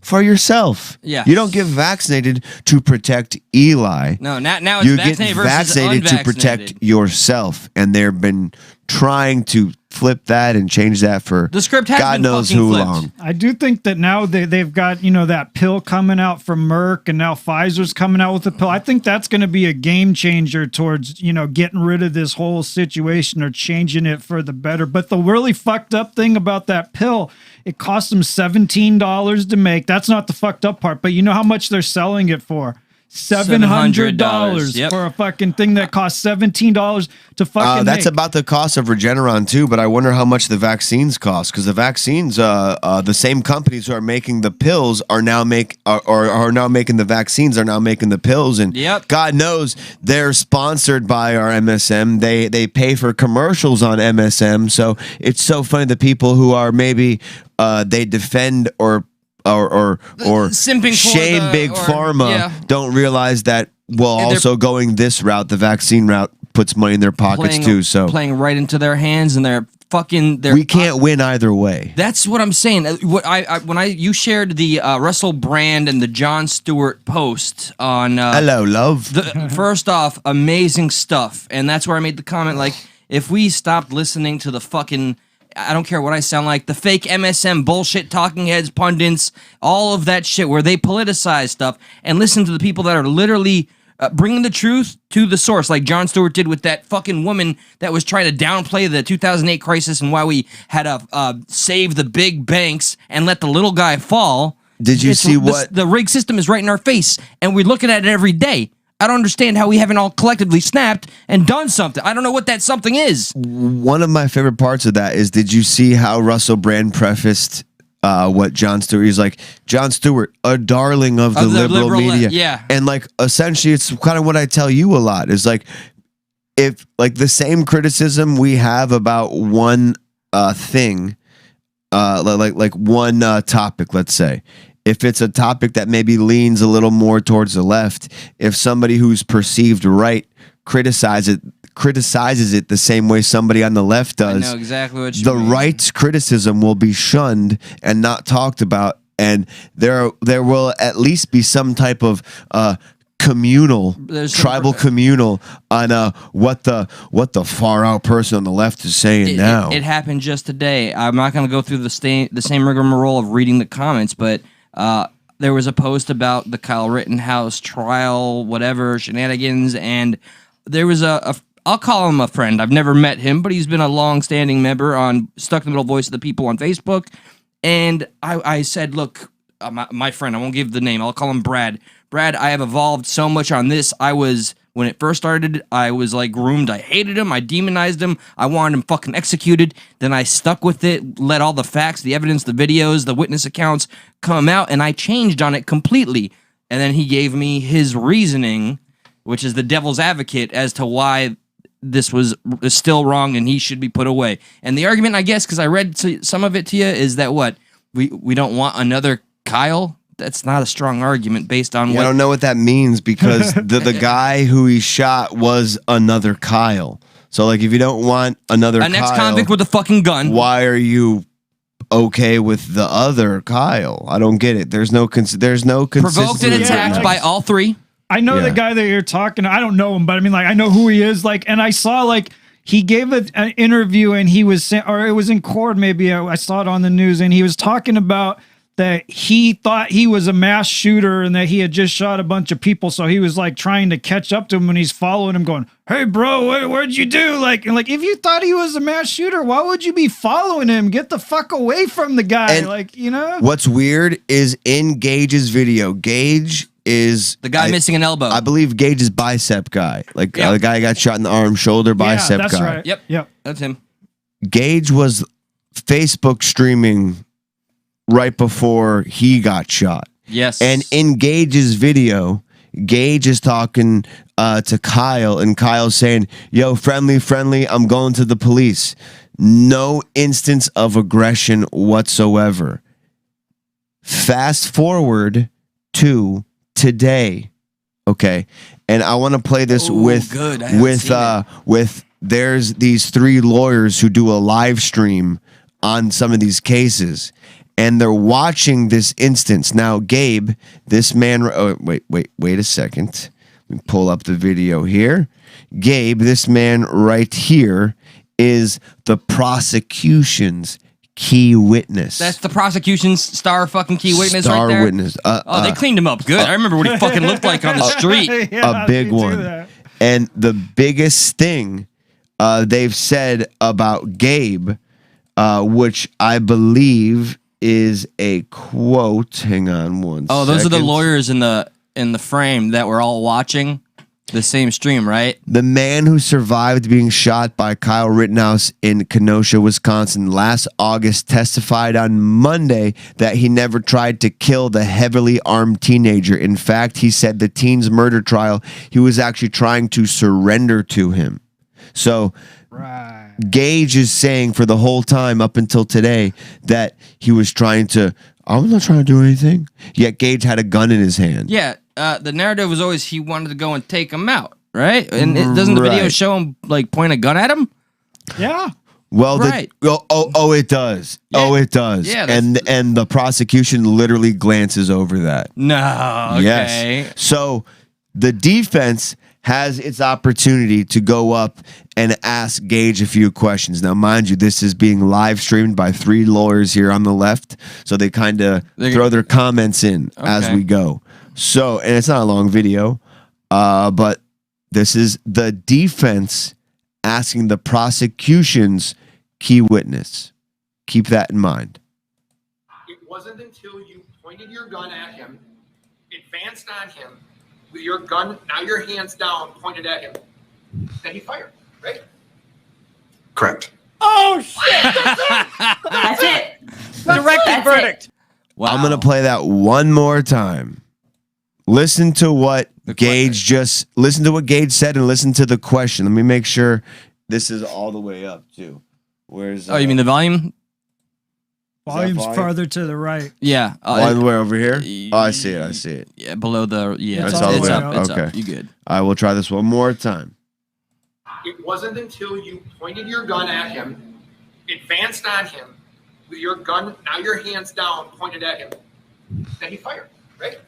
For yourself. Yeah. You don't get vaccinated to protect Eli. No, now it's you vaccinated get versus vaccinated to protect yourself. And they've been trying to flip that and change that for the script has God been knows fucking who flipped. long. I do think that now they've got, that pill coming out from Merck, and now Pfizer's coming out with a pill. I think that's going to be a game changer towards, getting rid of this whole situation or changing it for the better. But the really fucked up thing about that pill, it cost them $17 to make. That's not the fucked up part, but you know how much they're selling it for? $700 yep. for a fucking thing that costs $17 to fucking that's make. about the cost of Regeneron too, but I wonder how much the vaccines cost, because the vaccines, the same companies who are making the pills are now making the vaccines, are now making the pills, and God knows they're sponsored by our MSM. They pay for commercials on MSM, so it's so funny the people who are maybe they defend or simping shame big pharma don't realize that also going this route, the vaccine route, puts money in their pockets too. So playing right into their hands, and we can't win either way. That's what I'm saying. You shared the Russell Brand and the Jon Stewart post on hello love. First off, amazing stuff, and that's where I made the comment like, if we stopped listening to the fucking, I don't care what I sound like, the fake MSM bullshit, talking heads, pundits, all of that shit where they politicize stuff, and listen to the people that are literally bringing the truth to the source, like Jon Stewart did with that fucking woman that was trying to downplay the 2008 crisis and why we had to save the big banks and let the little guy fall. Did you see what? The rig system is right in our face, and we're looking at it every day. I don't understand how we haven't all collectively snapped and done something. I don't know what that something is. One of my favorite parts of that is, did you see how Russell Brand prefaced what Jon Stewart? He's like, Jon Stewart, a darling of the liberal media. Yeah. And like, essentially, it's kind of what I tell you a lot is like, if like the same criticism we have about one thing, like one topic, let's say, if it's a topic that maybe leans a little more towards the left, if somebody who's perceived right criticizes it the same way somebody on the left does, I know exactly what you the mean. right's criticism will be shunned and not talked about, and there will at least be some type of communal, There's some- tribal communal on what the far out person on the left is saying now. It happened just today. I'm not going to go through the same rigmarole of reading the comments, but there was a post about the Kyle Rittenhouse trial, whatever, shenanigans, and there was I'll call him a friend. I've never met him, but he's been a long-standing member on Stuck in the Middle Voice of the People on Facebook, and I said, look, my friend, I won't give the name, I'll call him Brad. Brad, I have evolved so much on this. When it first started, I was like groomed. I hated him. I demonized him. I wanted him fucking executed. Then I stuck with it, let all the facts, the evidence, the videos, the witness accounts come out, and I changed on it completely. And then he gave me his reasoning, which is the devil's advocate, as to why this was still wrong and he should be put away. And the argument, I guess, because I read some of it to you, is that what? We don't want another Kyle? That's not a strong argument based on what... I don't know what that means, because the guy who he shot was another Kyle. So, like, if you don't want another an ex-convict with a fucking gun, why are you okay with the other Kyle? I don't get it. There's no consistency. Provoked and attacked by all three. I know the guy that you're talking. I don't know him, but I mean, like, I know who he is. Like, and I saw, like, he gave an interview, and he was saying, or it was in court, maybe I saw it on the news, and he was talking about that he thought he was a mass shooter and that he had just shot a bunch of people. So he was like trying to catch up to him, and he's following him going, hey bro, what'd you do? Like, and like, if you thought he was a mass shooter, why would you be following him? Get the fuck away from the guy. And like, you know, what's weird is in Gage's video, Gage is the guy missing an elbow. I believe Gage is bicep guy. Like the guy got shot in the arm, shoulder, bicep that's guy. right. Yep. That's him. Gage was Facebook streaming right before he got shot. Yes. And in Gage's video, Gage is talking to Kyle, and Kyle's saying, yo, friendly, I'm going to the police. No instance of aggression whatsoever. Fast forward to today, okay? And I want to play this with there's these three lawyers who do a live stream on some of these cases, and they're watching this instance. Now, Gabe, this man... Oh, wait a second. Let me pull up the video here. Gabe, this man right here, is the prosecution's key witness. That's the prosecution's star fucking key witness Star right there? witness. They cleaned him up good. I remember what he fucking looked like on the street. Yeah, a big they do one. that. And the biggest thing they've said about Gabe, which I believe is a quote. Hang on one second. Oh, those are the lawyers in the frame that were all watching the same stream, right? The man who survived being shot by Kyle Rittenhouse in Kenosha, Wisconsin last August testified on Monday that he never tried to kill the heavily armed teenager. In fact, he said the teen's murder trial, he was actually trying to surrender to him. So Right. Gage is saying for the whole time up until today that he was trying to, I'm not trying to do anything. Yet Gage had a gun in his hand. Yeah, the narrative was always he wanted to go and take him out, right? And doesn't the video show him like point a gun at him? Yeah. Well, Right. it does. Yeah. Oh, it does. Yeah, and the prosecution literally glances over that. No. Okay. Yes. So the defense has its opportunity to go up and ask Gage a few questions. Now, mind you, this is being live streamed by three lawyers here on the left, so they kind of throw their comments in as we go. So, and it's not a long video, but this is the defense asking the prosecution's key witness. Keep that in mind. It wasn't until you pointed your gun at him, advanced on him, with your gun, now your hands down, pointed at him, that he fired, right? Correct. Oh shit! That's it. Directed verdict. Wow. I'm going to play that one more time. Listen to what Gage said and listen to the question. Let me make sure this is all the way up too. Where's Oh, you mean the volume? Volume's volume? farther to the right. Yeah. all the way over here? Oh, I see it. Yeah, below the It's all the way up. up. It's Okay. up. You good? I will try this one more time. It wasn't until you pointed your gun at him, advanced on him, with your gun, now your hands down, pointed at him, that he fired, right?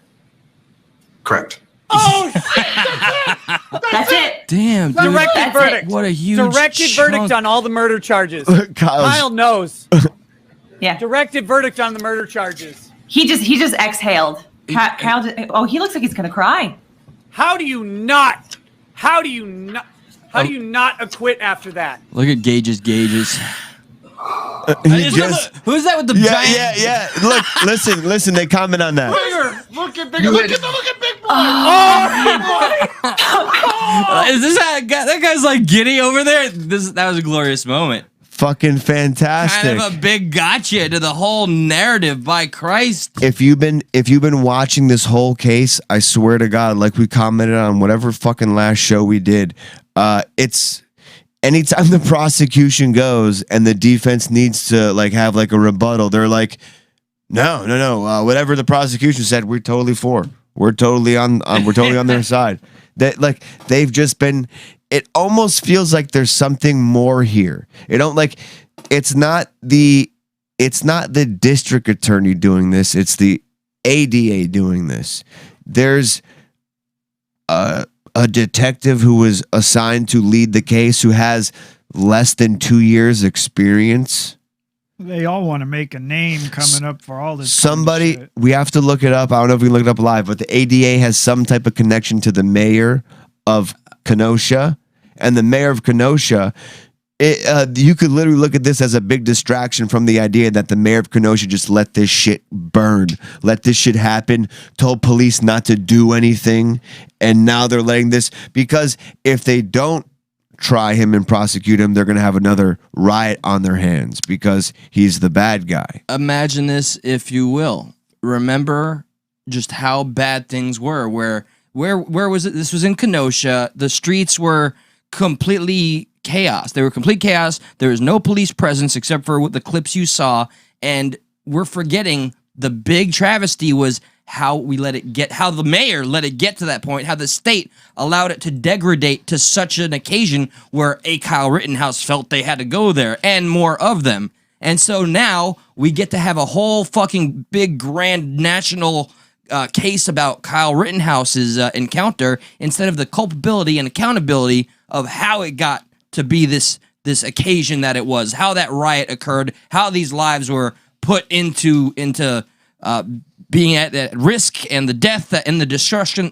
Correct. Oh, shit. That's it. Damn, dude. Directed That's verdict. What a huge Directed chunk. verdict on all the murder charges. Kyle's- Kyle knows. Yeah. Directed verdict on the murder charges. He just exhaled. Kyle oh, he looks like he's gonna cry. How do you not acquit after that? Look at Gage's gauges. He just- Who's that with the giant? yeah. Look, listen. They comment on that. Look at big boy. Is this that guy's like giddy over there? That was a glorious moment. Fucking fantastic. Kind of a big gotcha to the whole narrative. By Christ. If you've been watching this whole case, I swear to God, like we commented on whatever fucking last show we did, it's anytime the prosecution goes and the defense needs to like have like a rebuttal, they're like, no, whatever the prosecution said, we're totally for. We're totally on their side. That like they've just been. It almost feels like there's something more here. It's not the district attorney doing this. It's the ADA doing this. There's a detective who was assigned to lead the case who has less than 2 years experience. They all want to make a name coming up for all this. Somebody, kind of shit. we have to look it up. I don't know if we can look it up live, but the ADA has some type of connection to the mayor of Kenosha, and the mayor of Kenosha. You could literally look at this as a big distraction from the idea that the mayor of Kenosha just let this shit burn, let this shit happen, told police not to do anything, and now they're letting this, because if they don't try him and prosecute him, they're going to have another riot on their hands because he's the bad guy. Imagine this, if you will. Remember just how bad things were. Where was it? This was in Kenosha. The streets were completely chaos. They were complete chaos. There was no police presence except for what the clips you saw. And we're forgetting the big travesty was how the mayor let it get to that point, how the state allowed it to degrade to such an occasion where a Kyle Rittenhouse felt they had to go there and more of them. And so now we get to have a whole fucking big grand national case about Kyle Rittenhouse's encounter instead of the culpability and accountability of how it got to be this occasion that it was, how that riot occurred, how these lives were put into being at risk, and the death and the destruction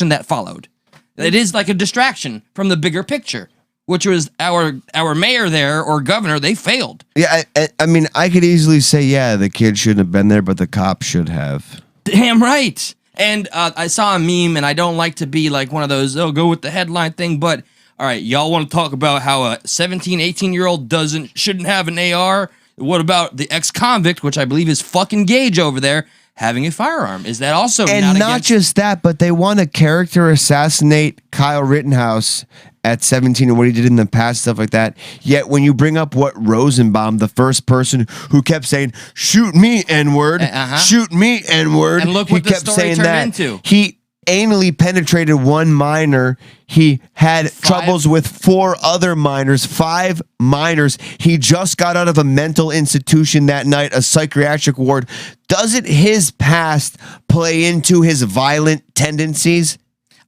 that followed. It is like a distraction from the bigger picture, which was our mayor there or governor. They failed. Yeah, I mean, I could easily say, yeah, the kid shouldn't have been there, but the cop should have. Damn right. And I saw a meme, and I don't like to be like one of those, go with the headline thing, but all right, y'all want to talk about how a 17, 18-year-old shouldn't have an AR? What about the ex-convict, which I believe is fucking Gage over there, having a firearm? Is that also And not just that, but they want to character assassinate Kyle Rittenhouse at 17 and what he did in the past, stuff like that. Yet when you bring up what Rosenbaum, the first person who kept saying, shoot me, N-word, shoot me, N-word. And look what the story turned into. He anally penetrated one minor. He had troubles with 4 other minors, 5 minors. He just got out of a mental institution that night, a psychiatric ward. Doesn't his past play into his violent tendencies?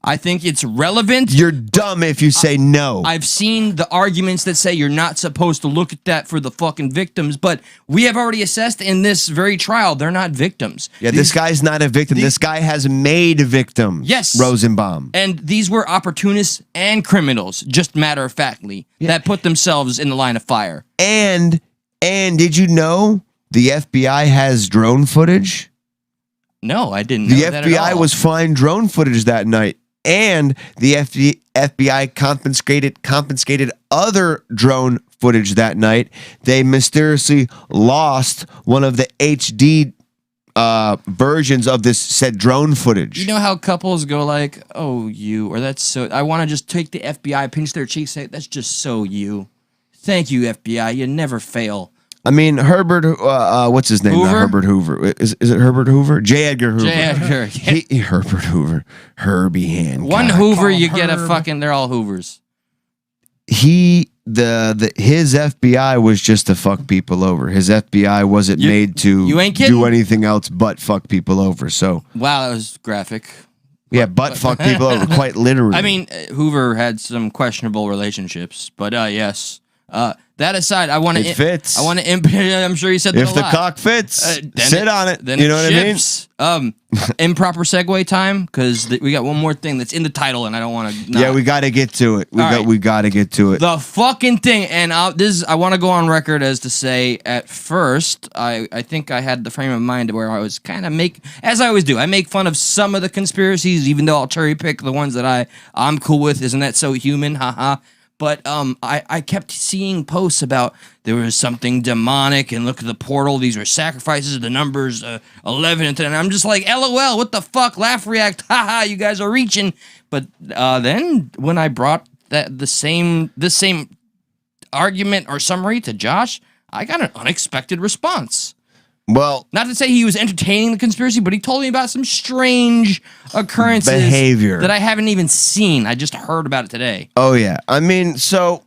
I think it's relevant. You're dumb if you say no. I've seen the arguments that say you're not supposed to look at that for the fucking victims, but we have already assessed in this very trial they're not victims. Yeah, this guy's not a victim. This guy has made victims. Yes. Rosenbaum. And these were opportunists and criminals, just matter-of-factly, that put themselves in the line of fire. And did you know the FBI has drone footage? No, I didn't know the that at FBI all. was flying drone footage that night. And the FBI confiscated other drone footage that night. They mysteriously lost one of the HD versions of this said drone footage. You know how couples go like, oh, you, or that's so, I want to just take the FBI, pinch their cheeks, say, that's just so you. Thank you, FBI. You never fail. I mean, Herbert, what's his name? Hoover? Not Herbert Hoover. Is it Herbert Hoover? J. Edgar Hoover. J. Edgar. Herbert Hoover. Herbie Hancock. One Hoover, Call you get a Herb. fucking, they're all Hoovers. His FBI was just to fuck people over. His FBI wasn't made to you ain't kidding? do anything else but fuck people over. So Wow, that was graphic. Yeah, butt fuck people quite literally. I mean, Hoover had some questionable relationships, but yes. That aside, I want to. It fits. I want to. I'm sure you said that if a the lot. cock fits, sit on it. Then You know what ships. I mean? Improper segue time because we got one more thing that's in the title, and I don't want to. Yeah, we got to get to it. We got to get to it. The fucking thing, and I want to go on record as to say, at first, I think I had the frame of mind where I was kind of as I always do, I make fun of some of the conspiracies, even though I'll cherry pick the ones that I'm cool with. Isn't that so human? Haha. But I kept seeing posts about there was something demonic and look at the portal. These are sacrifices. The numbers 11 and 10. And I'm just like, LOL, what the fuck? Laugh, react. Haha, you guys are reaching. But then when I brought the same argument or summary to Josh, I got an unexpected response. Well, not to say he was entertaining the conspiracy, but he told me about some strange occurrences behavior that I haven't even seen. I just heard about it today. Oh yeah, I mean, so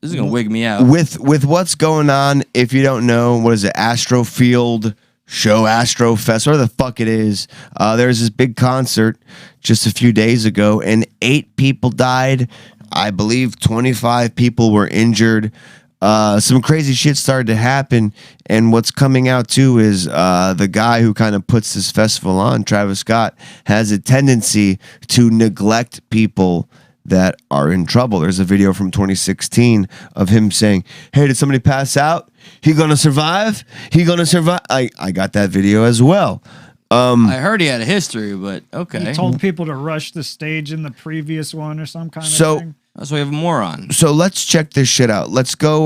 this is gonna wig me out with what's going on. If you don't know, what is it? Astrofield Show, Astrofest, whatever the fuck it is. There's this big concert just a few days ago, and 8 people died. I believe 25 people were injured. Some crazy shit started to happen, and what's coming out too is the guy who kind of puts this festival on, Travis Scott, has a tendency to neglect people that are in trouble. There's a video from 2016 of him saying, "Hey, did somebody pass out? He gonna survive? He gonna survive?" I got that video as well. I heard he had a history, but okay. He told people to rush the stage in the previous one or some kind of thing. That's why we have a moron. So let's check this shit out. Let's go.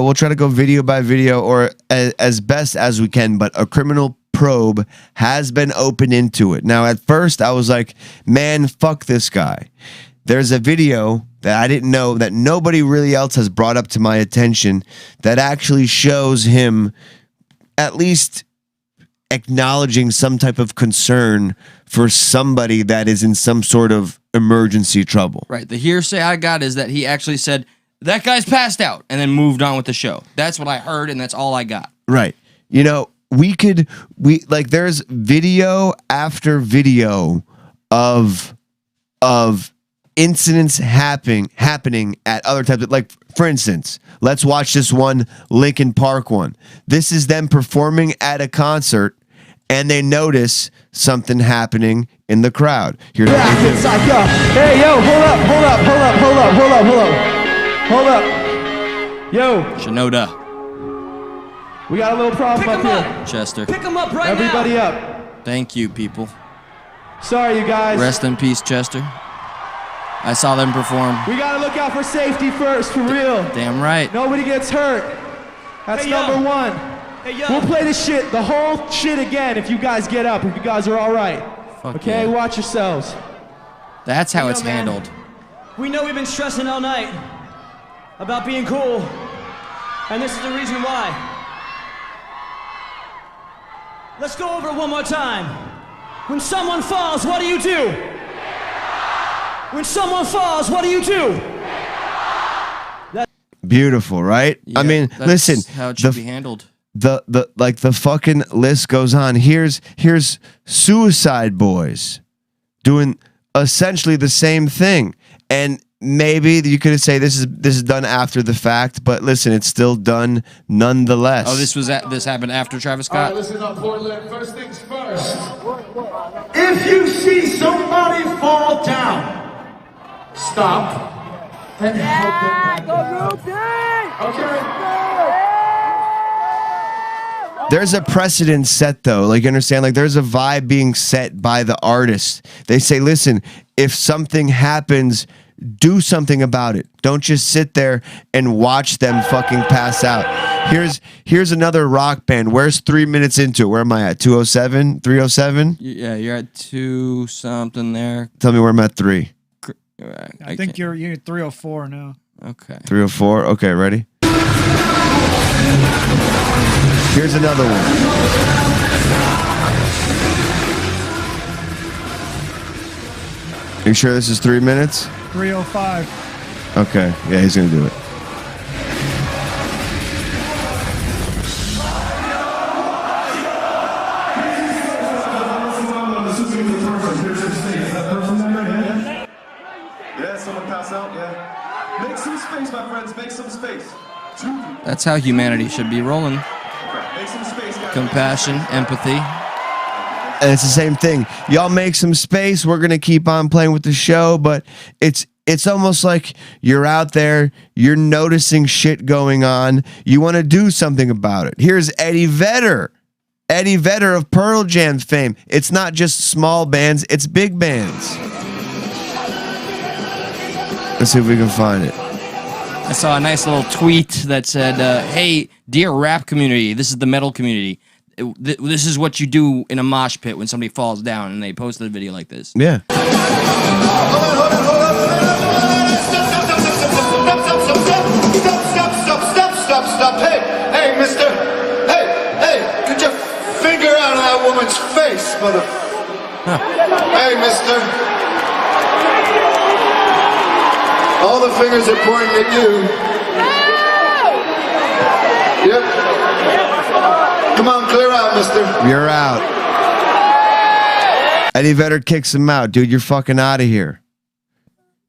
We'll try to go video by video or as best as we can. But a criminal probe has been opened into it. Now, at first, I was like, man, fuck this guy. There's a video that I didn't know that nobody really else has brought up to my attention that actually shows him at least acknowledging some type of concern for somebody that is in some sort of emergency trouble. Right. The hearsay I got is that he actually said, that guy's passed out, and then moved on with the show. That's what I heard, and that's all I got. Right. You know, there's video after video of incidents happening at other types of, like, for instance, let's watch this one Linkin Park one. This is them performing at a concert, and they notice something happening in the crowd. Here's what they do. It's like, yo, hey, yo, hold up. Yo, Shinoda. we got a little problem up here. Chester. Pick him up right Everybody now. Up. Thank you, people. Sorry, you guys. Rest in peace, Chester. I saw them perform. We gotta look out for safety first, for real. Damn right. Nobody gets hurt. That's number one. Hey, yo. We'll play this shit, the whole shit again if you guys get up, if you guys are all right. Fuck okay, yeah. watch yourselves. That's how it's handled. We know we've been stressing all night about being cool, and this is the reason why. Let's go over it one more time. When someone falls, what do you do? When someone falls, what do you do? Beautiful, right? Yeah, I mean, listen, how it should be handled. The fucking list goes on. Here's Suicide Boys doing essentially the same thing, and maybe you could say this is done after the fact, but listen, it's still done nonetheless. Oh, this happened after Travis Scott. All right, listen up, Portland. First things first. If you see somebody fall down, stop and help them back up. Okay. There's a precedent set, though. Like, you understand? Like, there's a vibe being set by the artist. They say, listen, if something happens, do something about it. Don't just sit there and watch them fucking pass out. Here's another rock band. Where's 3 minutes into it? Where am I at? 207? 307? Yeah, you're at 2 something there. Tell me where I'm at 3. I think you're 304 now. Okay. 304? Okay, ready? Here's another one. Are you sure this is 3 minutes? 305. Okay, yeah, he's gonna do it. want to pass out? Yeah. Make some space, my friends. Make some space. 2 people. That's how humanity should be rolling. Make some space, guys. Compassion, empathy. And it's the same thing. Y'all make some space. We're gonna keep on playing with the show, but it's almost like you're out there, you're noticing shit going on, you want to do something about it. Here's Eddie Vedder. Eddie Vedder of Pearl Jam fame. It's not just small bands, it's big bands. Let's see if we can find it. I saw a nice little tweet that said, hey, dear rap community, this is the metal community. This is what you do in a mosh pit when somebody falls down, and they posted a video like this. Yeah. Stop. Hey, mister. Hey, get your finger out of that woman's face, mother. Hey, mister. All the fingers are pointing at you. Yep. Come on, clear out, mister. You're out. Eddie Vedder kicks him out. Dude, you're fucking out of here.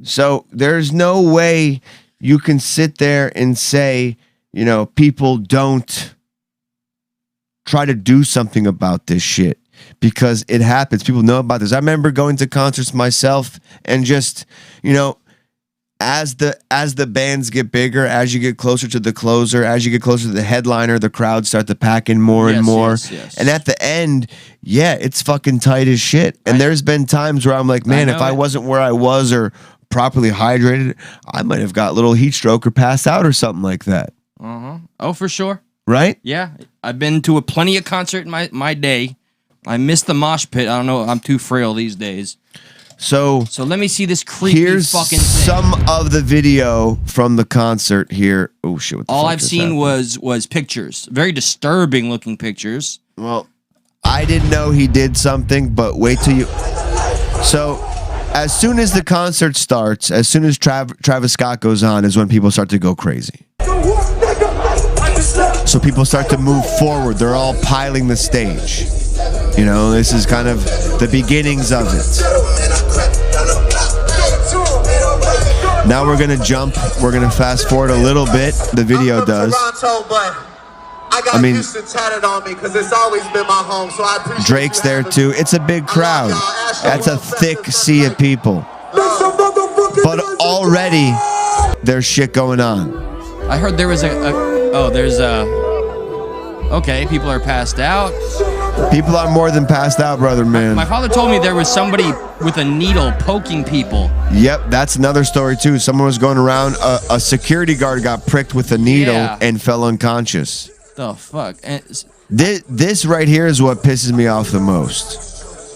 So there's no way you can sit there and say, you know, people don't try to do something about this shit, because it happens. People know about this. I remember going to concerts myself and just, you know, as the bands get bigger, as you get closer to the closer, as you get closer to the headliner, the crowds start to pack in more and more. Yes. And at the end, yeah, it's fucking tight as shit. And there's been times where I'm like, man, if I wasn't where I was or properly hydrated, I might have got a little heat stroke or passed out or something like that. Oh, for sure. Right? Yeah. I've been to plenty of concert in my day. I missed the mosh pit. I don't know. I'm too frail these days. So let me see this creepy here's fucking thing. some of the video from the concert here. Oh shit! What the All fuck I've just seen happened? was pictures, very disturbing looking pictures. Well, I didn't know he did something, but wait till you. So, as soon as the concert starts, as soon as Travis Scott goes on, is when people start to go crazy. So people start to move forward. They're all piling the stage. You know, this is kind of the beginnings of it. Now we're going to jump. We're going to fast forward a little bit. The video does. I mean, Houston tatted on me because it's always been my home, so I appreciate Drake's there too. It's a big crowd. That's a thick sea of people. But already there's shit going on. I heard there was okay, people are passed out. People are more than passed out, brother, man. My father told me there was somebody with a needle poking people. Yep, that's another story too. Someone was going around, a security guard got pricked with a needle and fell unconscious. The fuck? This right here is what pisses me off the most.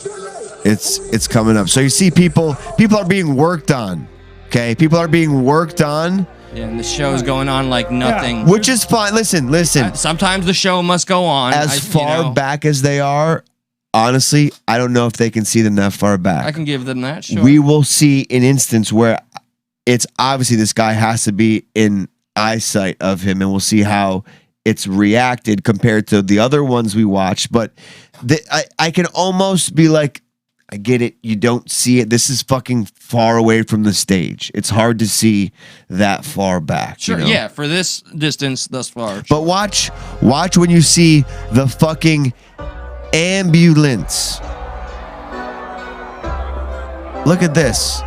It's coming up. So you see people are being worked on. Okay? People are being worked on. Yeah, and the show's going on like nothing. Which is fine. Listen. Sometimes the show must go on. As far back as they are, honestly, I don't know if they can see them that far back. I can give them that, sure. We will see an instance where it's obviously this guy has to be in eyesight of him, and we'll see how it's reacted compared to the other ones we watched. But I can almost be like, I get it. You don't see it. This is fucking far away from the stage. It's hard to see that far back. Sure, you know? yeah, for this distance thus far. But watch when you see the fucking ambulance. Look at this.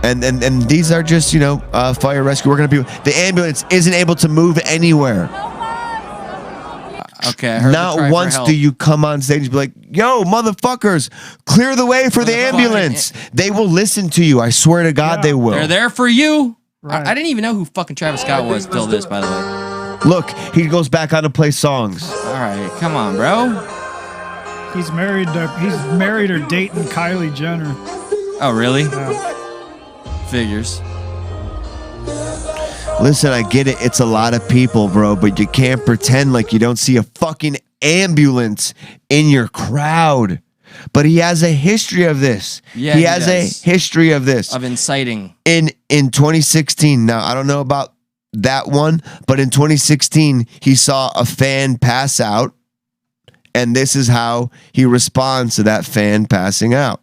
And these are just, you know, fire rescue working on people. The ambulance isn't able to move anywhere. Okay, I heard Not once do you come on stage and be like, yo, motherfuckers, clear the way for the ambulance. They will listen to you. I swear to God they will. They're there for you. Right. I didn't even know who fucking Travis Scott was till this, by the way. Look, he goes back on to play songs. All right, come on, bro. He's married or dating Kylie Jenner. Oh, really? Yeah. Figures. Listen, I get it. It's a lot of people, bro, but you can't pretend like you don't see a fucking ambulance in your crowd. But he has a history of this. Yeah, he he has does. a history of this. Of inciting. In 2016. Now, I don't know about that one, but in 2016, he saw a fan pass out, and this is how he responds to that fan passing out.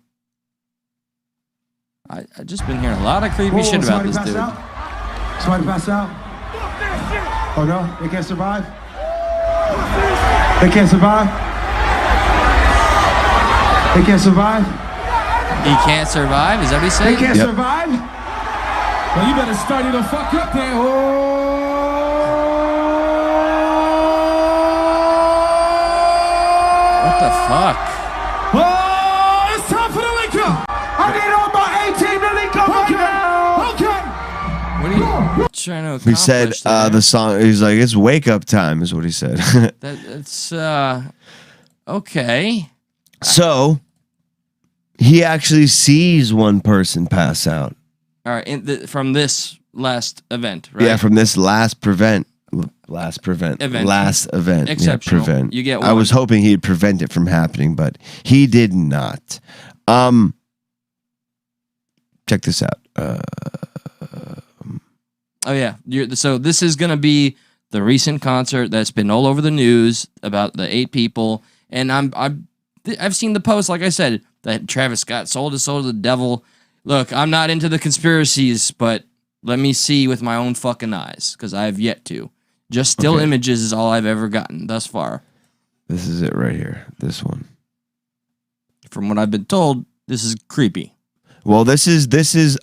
I just been hearing a lot of creepy shit about this dude. Somebody pass out? Oh no? They can't survive? They can't survive? They can't survive? He can't survive? Is that what he said? They can't survive? Well, you better study the fuck up there. What the fuck? Oh, it's time for the link up. I need all my 18 to link up right now. Okay. What are you trying to accomplish? He said there? the song. He's like, it's wake up time, is what he said. That's okay. So he actually sees one person pass out. All right, from this last event, right? Yeah, from this last event. Event. Yeah, Exceptional. prevent. You get I one. was hoping he'd prevent it from happening, but he did not. Check this out. Oh yeah. So this is gonna be the recent concert that's been all over the news about the 8 people, and I've seen the post. Like I said, that Travis Scott sold his soul to the devil. Look, I'm not into the conspiracies, but let me see with my own fucking eyes, because I have yet to. Just still images is all I've ever gotten thus far. This is it right here. This one. From what I've been told, this is creepy. Well, this is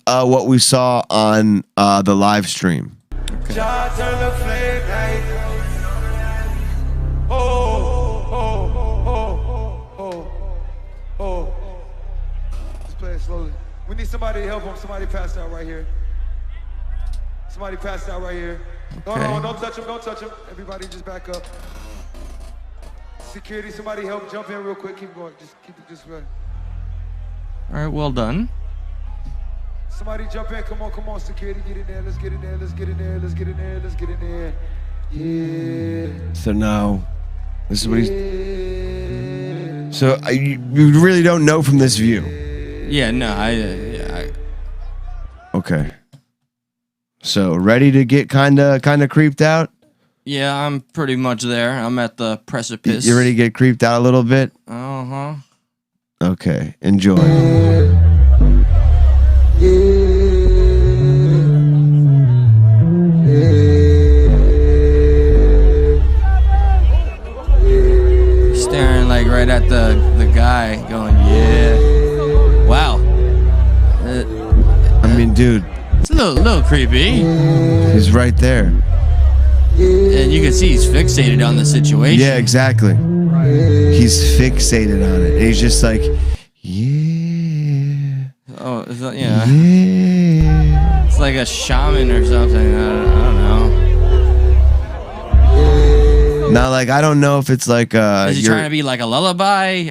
what we saw on the live stream. Okay. Just play it slowly. We need somebody to help him. Somebody passed out right here. Somebody passed out right here. Okay. No, don't touch him. Don't touch him. Everybody just back up. Security, somebody help jump in real quick. Keep going. Just keep it just right. All right, well done. Somebody jump in. Come on, security, get in there. Let's get in there. Let's get in there. Let's get in there. Let's get in there. Yeah. So now, this is what he's. So you really don't know from this view. Yeah, no, Okay. So ready to get kind of creeped out? Yeah, I'm pretty much there. I'm at the precipice. You ready to get creeped out a little bit? Uh-huh. Okay, enjoy. Staring like right at the guy, going, yeah. Wow. I mean, dude. It's a little creepy. He's right there. And you can see he's fixated on the situation. Yeah, exactly. He's fixated on it. And he's just like, yeah. Oh, is that, yeah. Yeah. It's like a shaman or something. I don't know. Now, like, I don't know if it's like Is he trying to be like a lullaby?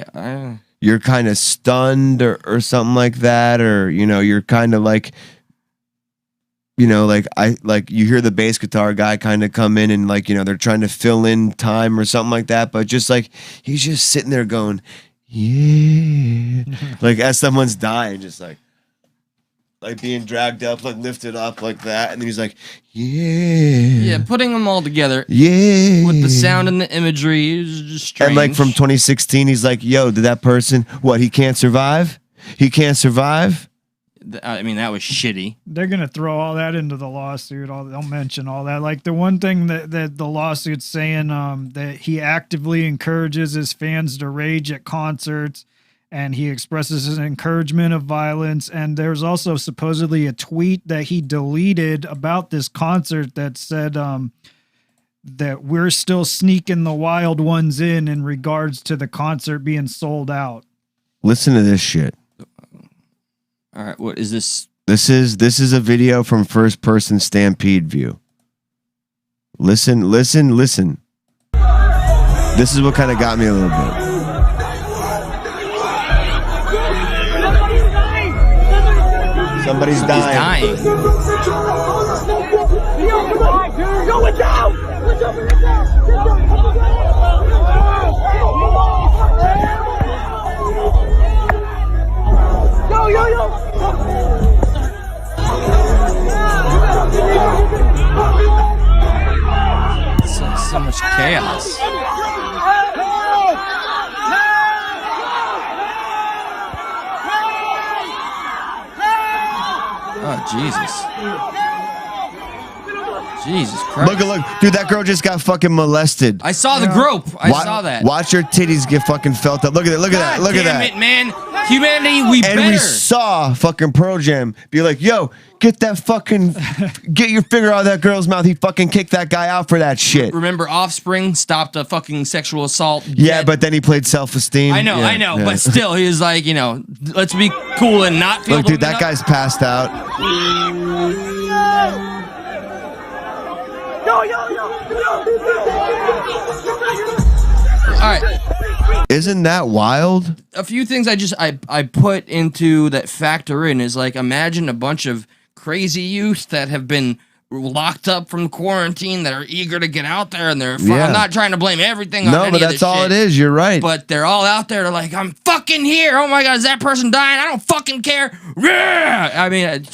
You're kind of stunned or something like that, or you're kind of like, like you hear the bass guitar guy kind of come in and like they're trying to fill in time or something like that, but just like he's just sitting there going, yeah, like as someone's dying, just like being dragged up, like lifted up like that, and then he's like, yeah, putting them all together, yeah, with the sound and the imagery is just strange. And like from 2016, he's like, yo, did that person he can't survive? He can't survive. I mean, that was shitty. They're gonna throw all that into the lawsuit. They'll mention all that. Like the one thing that the lawsuit's saying, that he actively encourages his fans to rage at concerts, and he expresses his encouragement of violence. And there's also supposedly a tweet that he deleted about this concert that said that we're still sneaking the wild ones in regards to the concert being sold out. Listen to this shit. All right, what is this? This is a video from first person Stampede view. Listen. This is what kind of got me a little bit. Somebody's dying. He's dying. So much chaos. Jesus Christ. Look, dude, that girl just got fucking molested. I saw the grope. I saw that. Watch her titties get fucking felt up. Look at that. Look at that. Look at that. Damn it, man. Humanity, we and better. we saw fucking Pearl Jam be like, yo, get your finger out of that girl's mouth. He fucking kicked that guy out for that shit. Remember Offspring stopped a fucking sexual assault? Yeah, but then he played Self-Esteem. I know, Yeah. but still, he was like, let's be cool and not feel. Look, dude, that guy's passed out. All right. Isn't that wild? A few things I put into that factor in is like, imagine a bunch of crazy youth that have been locked up from quarantine that are eager to get out there, and they're Yeah. I'm not trying to blame everything on No, any but of that's this all shit, it is. You're right. but they're all out there. They're like, I'm fucking here. Oh my god, is that person dying? I don't fucking care. Yeah! I mean,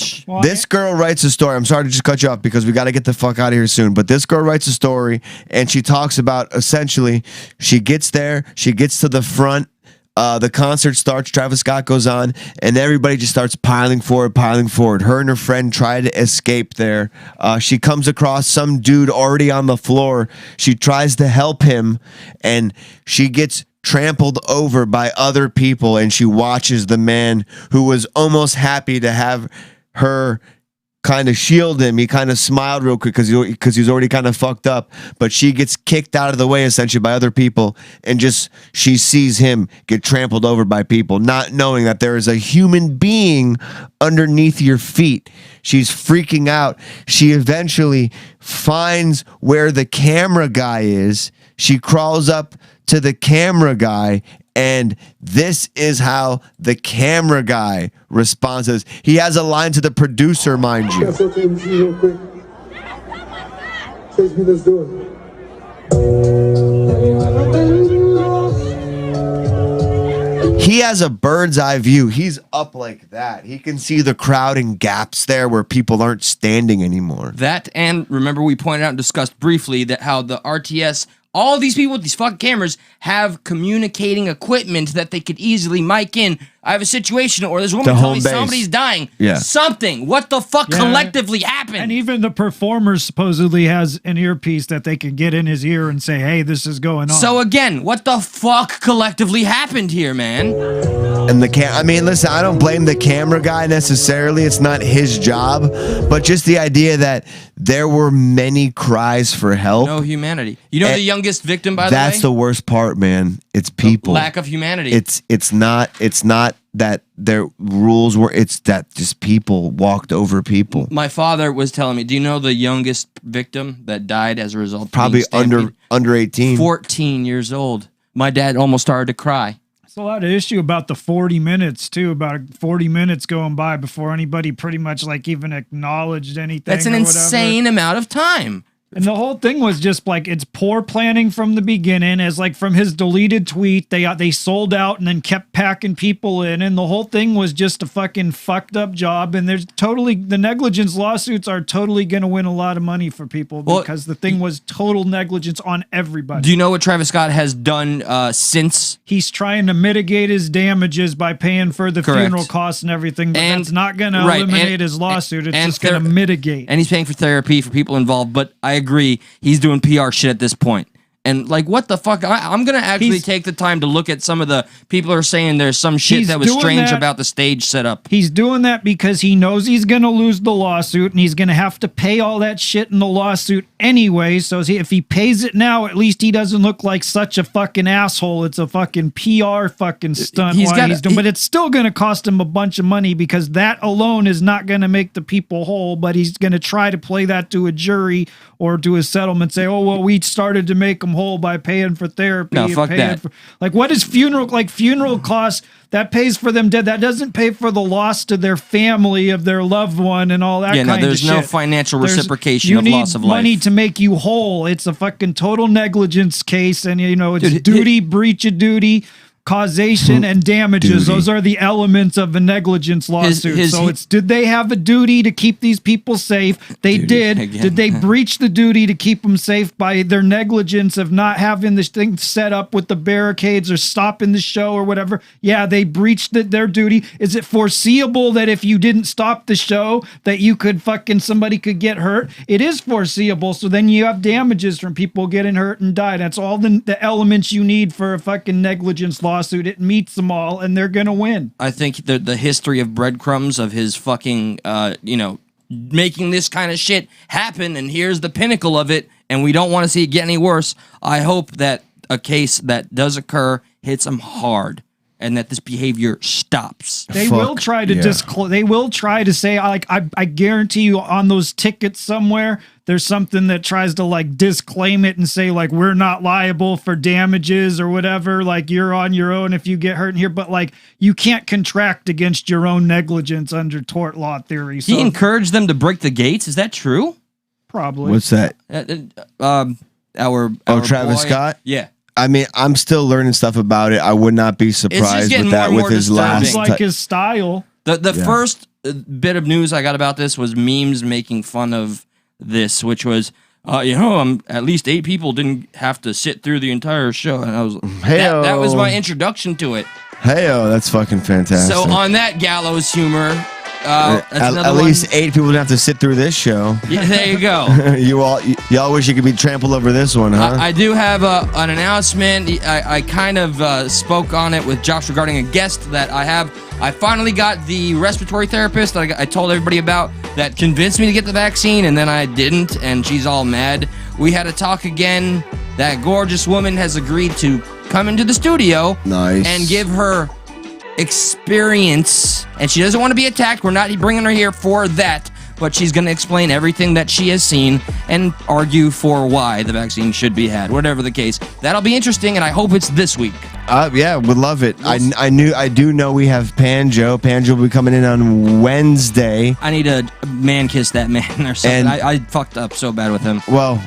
This girl writes a story. I'm sorry to just cut you off because we got to get the fuck out of here soon. But this girl writes a story and she talks about essentially she gets there, she gets to the front. The concert starts, Travis Scott goes on, and everybody just starts piling forward. Her and her friend try to escape there. She comes across some dude already on the floor. She tries to help him, and she gets trampled over by other people, and she watches the man who was almost happy to have her kind of shield him. He kind of smiled real quick because he's already kind of fucked up, but she gets kicked out of the way essentially by other people, and just she sees him get trampled over by people, not knowing that there is a human being underneath your feet. She's freaking out. She eventually finds where the camera guy is. She crawls up to the camera guy, and this is how the camera guy responds. He has a line to the producer, mind you. That's okay with you real quick. Chase me, let's do it. He has a bird's eye view. He's up like that. He can see the crowd and gaps there where people aren't standing anymore. that, and remember we pointed out and discussed briefly that how the RTS, all of these people with these fucking cameras have communicating equipment that they could easily mic in. I have a situation, or there's a woman The telling me home base. somebody's dying. Yeah. Something. What the fuck Yeah. collectively happened? And even the performer supposedly has an earpiece that they can get in his ear and say, hey, this is going on. So again, what the fuck collectively happened here, man? And I mean, listen, I don't blame the camera guy necessarily. It's not his job, but just the idea that there were many cries for help. No humanity. You know And the youngest victim, by the way? That's the worst part, man. It's people. Lack of humanity. It's not that their rules were. It's that just people walked over people. My father was telling me, do you know the youngest victim that died as a result of Probably being under 18. 14 years old. My dad almost started to cry. It's a lot of issue about the 40 minutes, too, about 40 minutes going by before anybody pretty much like even acknowledged anything. That's an or whatever. insane amount of time. And the whole thing was just like, it's poor planning from the beginning. As like from his deleted tweet, they sold out and then kept packing people in, and the whole thing was just a fucking fucked up job. And there's the negligence lawsuits are totally going to win a lot of money for people because the thing was total negligence on everybody. Do you know what Travis Scott has done since? He's trying to mitigate his damages by paying for the Correct. funeral costs and everything, but And- that's not going to right, eliminate and- his lawsuit. It's and just going to mitigate. And he's paying for therapy for people involved, but I agree, he's doing PR shit at this point. And like, what the fuck? I'm gonna actually take the time to look at some of the people are saying there's some shit that was doing strange that- about the stage setup. He's doing that because he knows he's going to lose the lawsuit, and he's going to have to pay all that shit in the lawsuit anyway. So if he pays it now, at least he doesn't look like such a fucking asshole. It's a fucking PR fucking stunt He's while got- he's doing, but it's still going to cost him a bunch of money because that alone is not going to make the people whole. But he's going to try to play that to a jury or to a settlement, say, oh well, we started to make him whole by paying for therapy. No, and fuck paying that. for- like, what is funeral costs? That pays for them dead. That doesn't pay for the loss to their family of their loved one and all that Yeah, no, kind of there's shit. no financial reciprocation you of need loss of money life. to make you whole. It's a fucking total negligence case, and it's Dude, duty, breach of duty. causation and damages. Those are the elements of a negligence lawsuit. So it's, did they have a duty to keep these people safe? They did. Again. Did they breach the duty to keep them safe by their negligence of not having this thing set up with the barricades or stopping the show or whatever? Yeah, they breached their duty. Is it foreseeable that if you didn't stop the show that you could somebody could get hurt? It is foreseeable. So then you have damages from people getting hurt and die. That's all the elements you need for a fucking negligence lawsuit. It meets them all, and they're gonna win. I think the history of breadcrumbs of his fucking, making this kind of shit happen, and here's the pinnacle of it, and we don't want to see it get any worse. I hope that a case that does occur hits him hard, and that this behavior stops. They will try to they will try to say, like, I guarantee you on those tickets somewhere, there's something that tries to like disclaim it and say like, we're not liable for damages or whatever. Like, you're on your own if you get hurt in here, but like, you can't contract against your own negligence under tort law theory. So he encouraged them to break the gates. Is that true? Probably. What's that? Our Travis boy. Scott? Yeah. I mean, I'm still learning stuff about it. I would not be surprised with that with his last. It's like his style. The first bit of news I got about this was memes making fun of this, which was, at least 8 people didn't have to sit through the entire show, and I was that was my introduction to it. Hey-o, that's fucking fantastic. So on that gallows humor, that's at least 8 people didn't have to sit through this show. Yeah, there you go. y'all wish you could be trampled over this one, huh? I do have an announcement. I kind of spoke on it with Josh regarding a guest that I have. I finally got the respiratory therapist that I told everybody about that convinced me to get the vaccine, and then I didn't, and she's all mad. We had a talk again. That gorgeous woman has agreed to come into the studio and give her experience, and she doesn't want to be attacked. We're not bringing her here for that, but she's going to explain everything that she has seen and argue for why the vaccine should be had, whatever the case. That'll be interesting, and I hope it's this week. Yeah, would love it. I do know we have Panjo. Panjo will be coming in on Wednesday. I need to man kiss that man or something. I fucked up so bad with him. Well,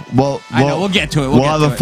I know, we'll get to it. We'll have a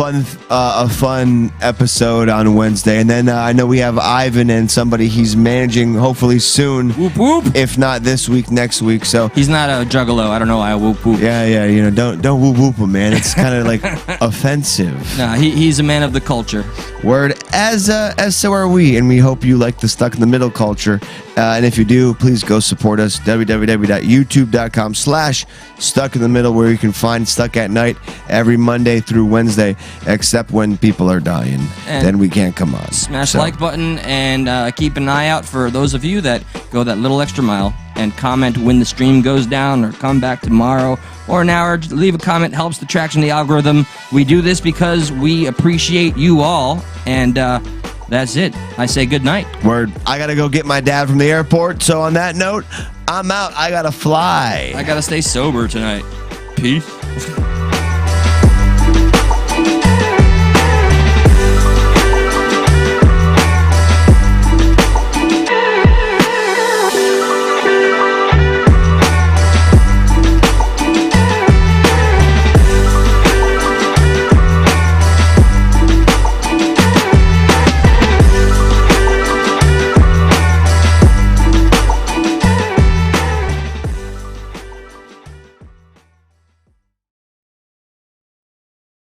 fun episode on Wednesday, and then I know we have Ivan and somebody he's managing hopefully soon. Whoop whoop. If not this week, next week. So he's not a juggalo. I don't know why I whoop whoop. Yeah. Don't whoop whoop him, man. It's kind of like offensive. Nah, he's a man of the culture. Word. As so are we, and we hope you like the Stuck in the Middle culture. And if you do, please go support us. www.youtube.com/stuckinthemiddle, where you can find Stuck at Night every Monday through Wednesday, except when people are dying. And then we can't come on. Smash the like button and keep an eye out for those of you that go that little extra mile and comment when the stream goes down or come back tomorrow or an hour. Leave a comment. Helps the traction of the algorithm. We do this because we appreciate you all, and that's it. I say good night. Word. I gotta go get my dad from the airport, so on that note, I'm out. I gotta fly. I gotta stay sober tonight. Peace.